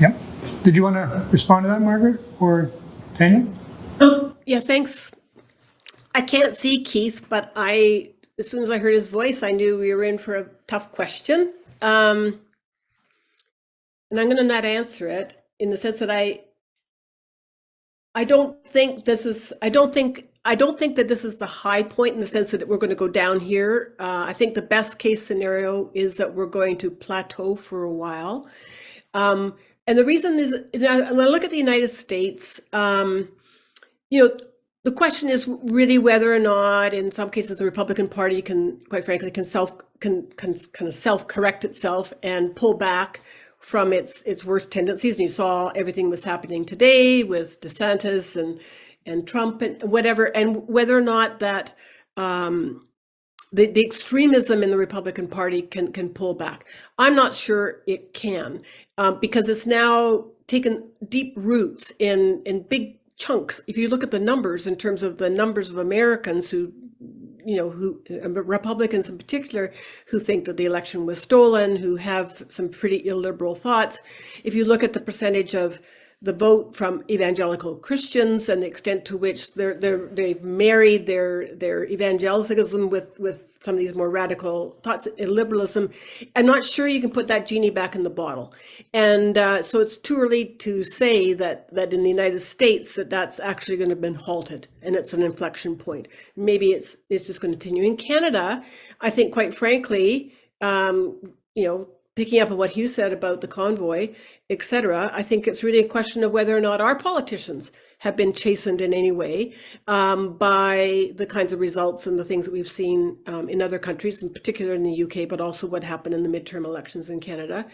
Yeah. Did you want to respond to that, Margaret or Tanya? Yeah, thanks. I can't see Keith, but as soon as I heard his voice, I knew we were in for a tough question. And I'm going to not answer it in the sense that I don't think that this is the high point in the sense that we're going to go down here. I think the best case scenario is that we're going to plateau for a while. And the reason is, when I look at the United States, the question is really whether or not, in some cases, the Republican Party can, quite frankly, can kind of self-correct itself and pull back from its worst tendencies. And you saw everything was happening today with DeSantis and Trump and whatever, and whether or not that the extremism in the Republican Party can pull back. I'm not sure it can, because it's now taken deep roots in big chunks. If you look at the numbers in terms of the numbers of Americans who Republicans in particular, who think that the election was stolen, who have some pretty illiberal thoughts. If you look at the percentage of the vote from evangelical Christians and the extent to which they've married their evangelicalism with some of these more radical thoughts in liberalism. I'm not sure you can put that genie back in the bottle. And so it's too early to say that in the United States that's actually going to have been halted and it's an inflection point. Maybe it's just going to continue. In Canada, I think, quite frankly, picking up on what Hugh said about the convoy, et cetera, I think it's really a question of whether or not our politicians have been chastened in any way by the kinds of results and the things that we've seen in other countries, in particular in the UK, but also what happened in the midterm elections in Canada.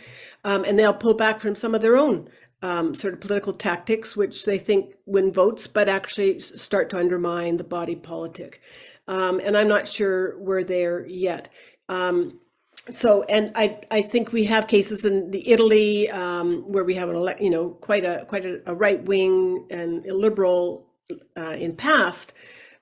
And they'll pull back from some of their own sort of political tactics, which they think win votes, but actually start to undermine the body politic. And I'm not sure we're there yet. So, and I think we have cases in the Italy where we have quite a right wing and illiberal in past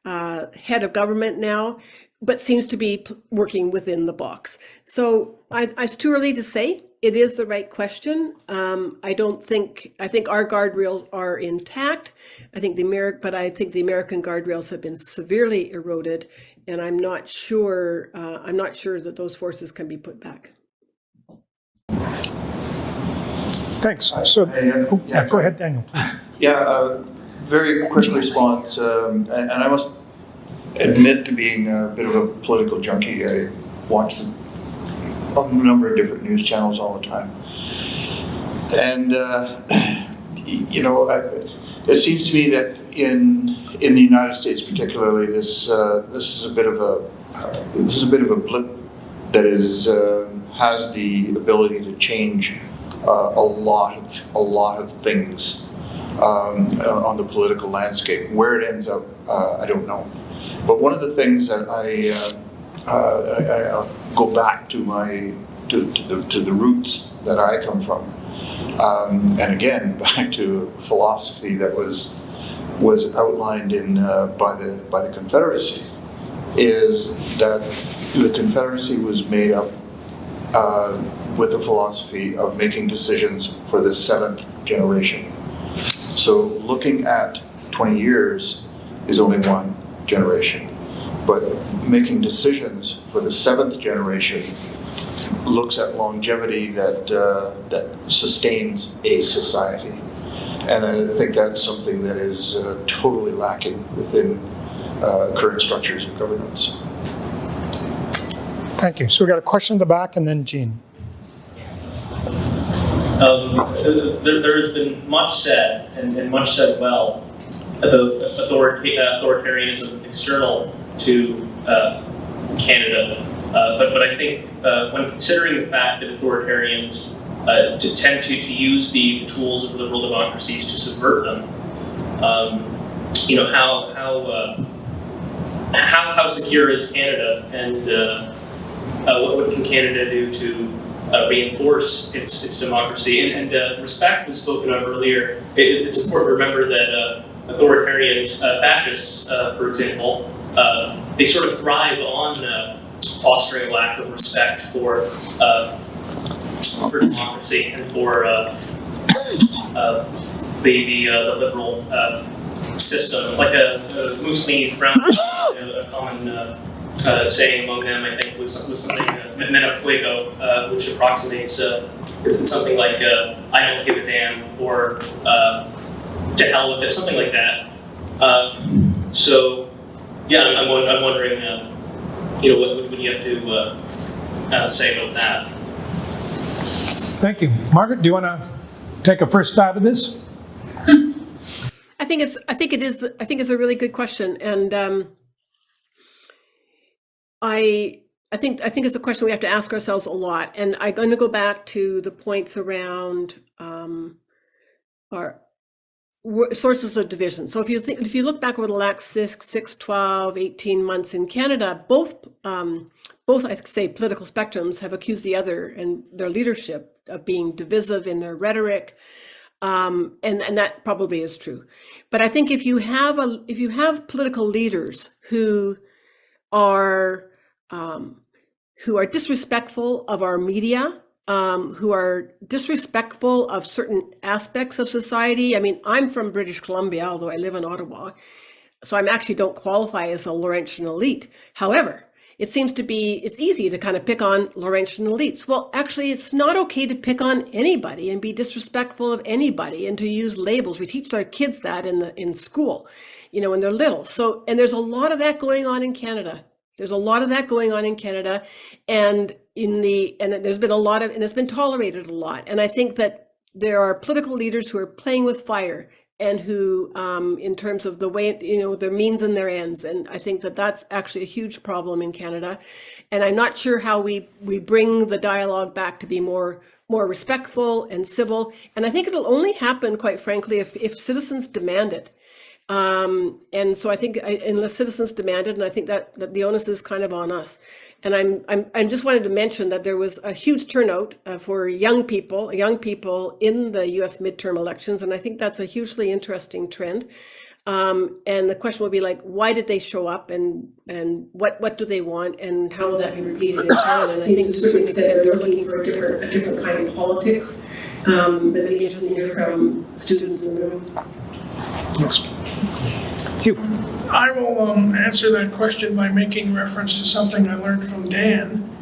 head of government now, but seems to be working within the box. So it's too early to say. It is the right question. I think our guardrails are intact. I think the American guardrails have been severely eroded, and I'm not sure that those forces can be put back. Thanks. So, go ahead, Daniel. Yeah, very quick response, and I must admit to being a bit of a political junkie. I watch a number of different news channels all the time, and it seems to me that in the United States, particularly, this is a bit of a blip that has the ability to change a lot of things on the political landscape. Where it ends up, I don't know. But one of the things that I go back to the roots that I come from, and again back to philosophy that was outlined by the Confederacy, is that the Confederacy was made up with the philosophy of making decisions for the seventh generation. So looking at 20 years is only one generation, but making decisions for the seventh generation looks at longevity that sustains a society. And I think that's something that is totally lacking within current structures of governance. Thank you. So we got a question in the back, and then Jean. There's been much said, and much said well, about authoritarianism external to Canada. But I think when considering the fact that authoritarians tend to use the tools of liberal democracies to subvert them, how secure is Canada, and what can Canada do to reinforce its democracy? And respect was spoken of earlier. It's important to remember that authoritarians, fascists, for example, they sort of thrive on fostering a lack of respect for democracy and for the liberal system. Like Mussolini's Brant, a common saying among them, I think, was something "mena fuego," which approximates it's something like "I don't give a damn" or "to hell with it," something like that. So, yeah, I'm wondering, what would you have to say about that? Thank you, Margaret. Do you want to take a first stab at this? I think it's a really good question, and I think it's a question we have to ask ourselves a lot. And I'm going to go back to the points around our sources of division. So if you look back over the last 6, 12, 18 months in Canada, both I say political spectrums have accused the other and their leadership of being divisive in their rhetoric. And that probably is true. But I think if you have political leaders who are disrespectful of our media who are disrespectful of certain aspects of society. I mean, I'm from British Columbia, although I live in Ottawa, so I actually don't qualify as a Laurentian elite. However, it seems to be, it's easy to kind of pick on Laurentian elites. Well, actually, it's not okay to pick on anybody and be disrespectful of anybody and to use labels. We teach our kids that in school, you know, when they're little. So, and there's a lot of that going on in Canada. There's a lot of that going on in Canada, and there's been a lot of, and it's been tolerated a lot. And I think that there are political leaders who are playing with fire, and who, in terms of the way, you know, their means and their ends. And I think that that's actually a huge problem in Canada. And I'm not sure how we bring the dialogue back to be more respectful and civil. And I think it'll only happen, quite frankly, if citizens demand it. And so I think unless citizens demand it, and I think that the onus is kind of on us. And I just wanted to mention that there was a huge turnout for young people in the U.S. midterm elections, and I think that's a hugely interesting trend. And the question will be like, why did they show up, and what do they want, and how will that be repeated in Canada? And I think to a certain extent they're looking for a different kind of politics that maybe interesting to hear from students in the room. Yes. Hugh. I will answer that question by making reference to something I learned from Dan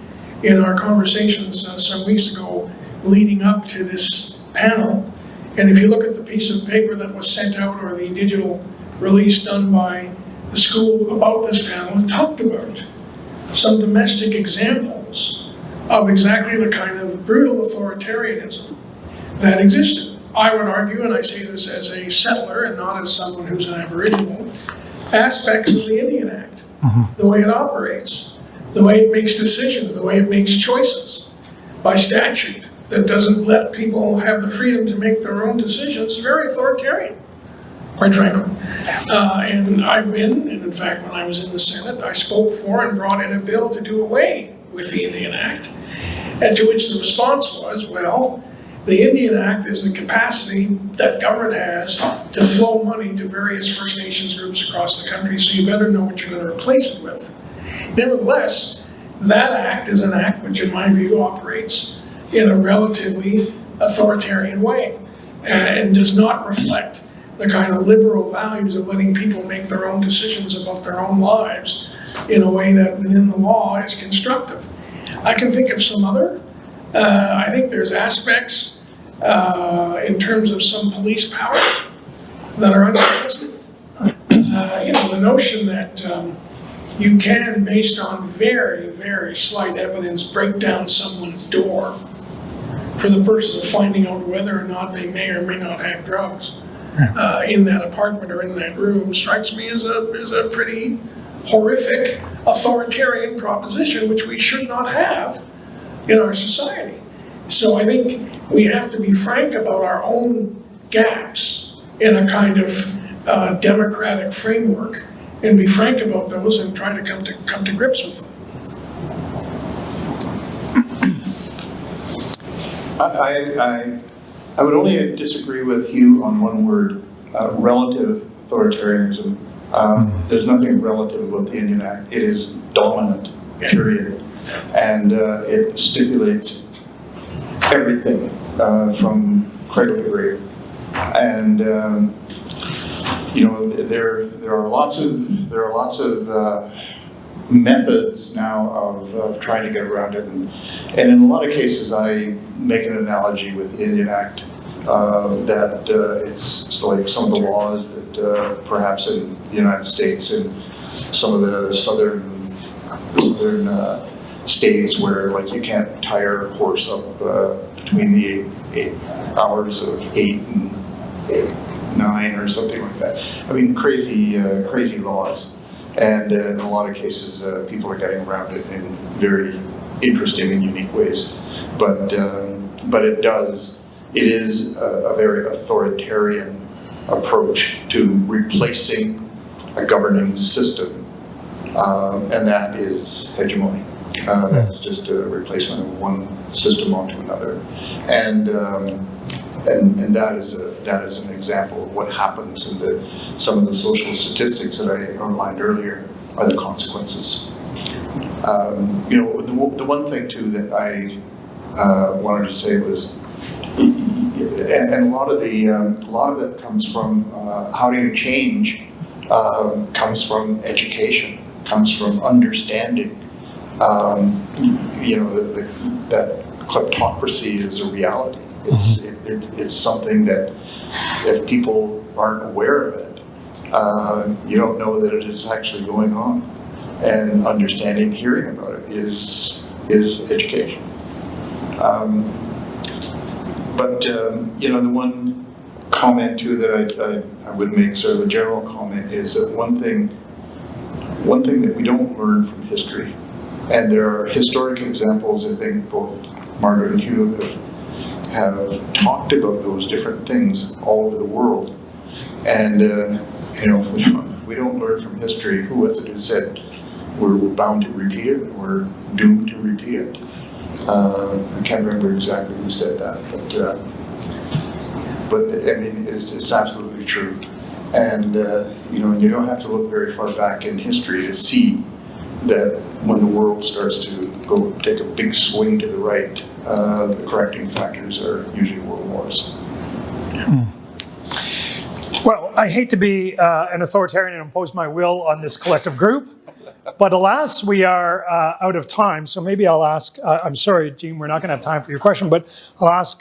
in our conversations some weeks ago leading up to this panel. And if you look at the piece of paper that was sent out, or the digital release done by the school about this panel, it talked about some domestic examples of exactly the kind of brutal authoritarianism that existed. I would argue, and I say this as a settler and not as someone who's an Aboriginal, aspects of the Indian Act, the way it operates, the way it makes decisions, the way it makes choices by statute that doesn't let people have the freedom to make their own decisions, very authoritarian, quite frankly. And I've been, and in fact when I was in the Senate, I spoke for and brought in a bill to do away with the Indian Act, and to which the response was, well, the Indian Act is the capacity that government has to flow money to various First Nations groups across the country, so you better know what you're going to replace it with. Nevertheless, that act is an act which, in my view, operates in a relatively authoritarian way and does not reflect the kind of liberal values of letting people make their own decisions about their own lives in a way that within the law is constructive. I can think of some other. I think there's aspects in terms of some police powers that are uncontested. You know, the notion that you can, based on very, very slight evidence, break down someone's door for the purpose of finding out whether or not they may or may not have drugs in that apartment or in that room strikes me as a pretty horrific authoritarian proposition, which we should not have in our society. So I think we have to be frank about our own gaps in a kind of democratic framework, and be frank about those and try to come to grips with them. I would only disagree with Hugh on one word, relative authoritarianism. There's nothing relative about the Indian Act. It is dominant, period. And it stipulates everything from cradle to grave. And you know, there are lots of methods now of trying to get around it, and in a lot of cases I make an analogy with the Indian Act that it's like some of the laws that perhaps in the United States and some of the southern states where like you can't tire a horse up between the 8 hours of 8 and 9 or something like that. I mean, crazy laws. And in a lot of cases, people are getting around it in very interesting and unique ways. But it is a very authoritarian approach to replacing a governing system, and that is hegemony. That's just a replacement of one system onto another, and that is an example of what happens in some of the social statistics that I outlined earlier are the consequences. You know, the one thing too that wanted to say was, and a lot of it comes from how do you change, comes from education, comes from understanding, that kleptocracy is a reality. It's something that if people aren't aware of it, you don't know that it is actually going on. And understanding, hearing about it is education. The one comment too that I would make, sort of a general comment, is that one thing that we don't learn from history, and there are historic examples, I think both Margaret and Hugh have talked about those different things all over the world. And if we don't learn from history, who was it who said we're bound to repeat it, we're doomed to repeat it? I can't remember exactly who said that, but I mean, it's absolutely true. And you don't have to look very far back in history to see that when the world starts to go take a big swing to the right, the correcting factors are usually world wars. Well, I hate to be an authoritarian and impose my will on this collective group, but alas, we are out of time. So maybe I'll ask, I'm sorry, Jean, we're not going to have time for your question, but I'll ask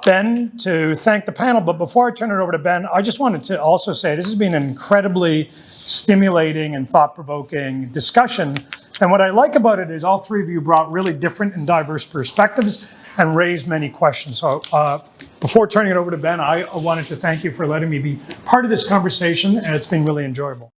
Ben to thank the panel. But before I turn it over to Ben, I just wanted to also say this has been an incredibly stimulating and thought-provoking discussion. And what I like about it is all three of you brought really different and diverse perspectives and raised many questions. So before turning it over to Ben, I wanted to thank you for letting me be part of this conversation, and it's been really enjoyable.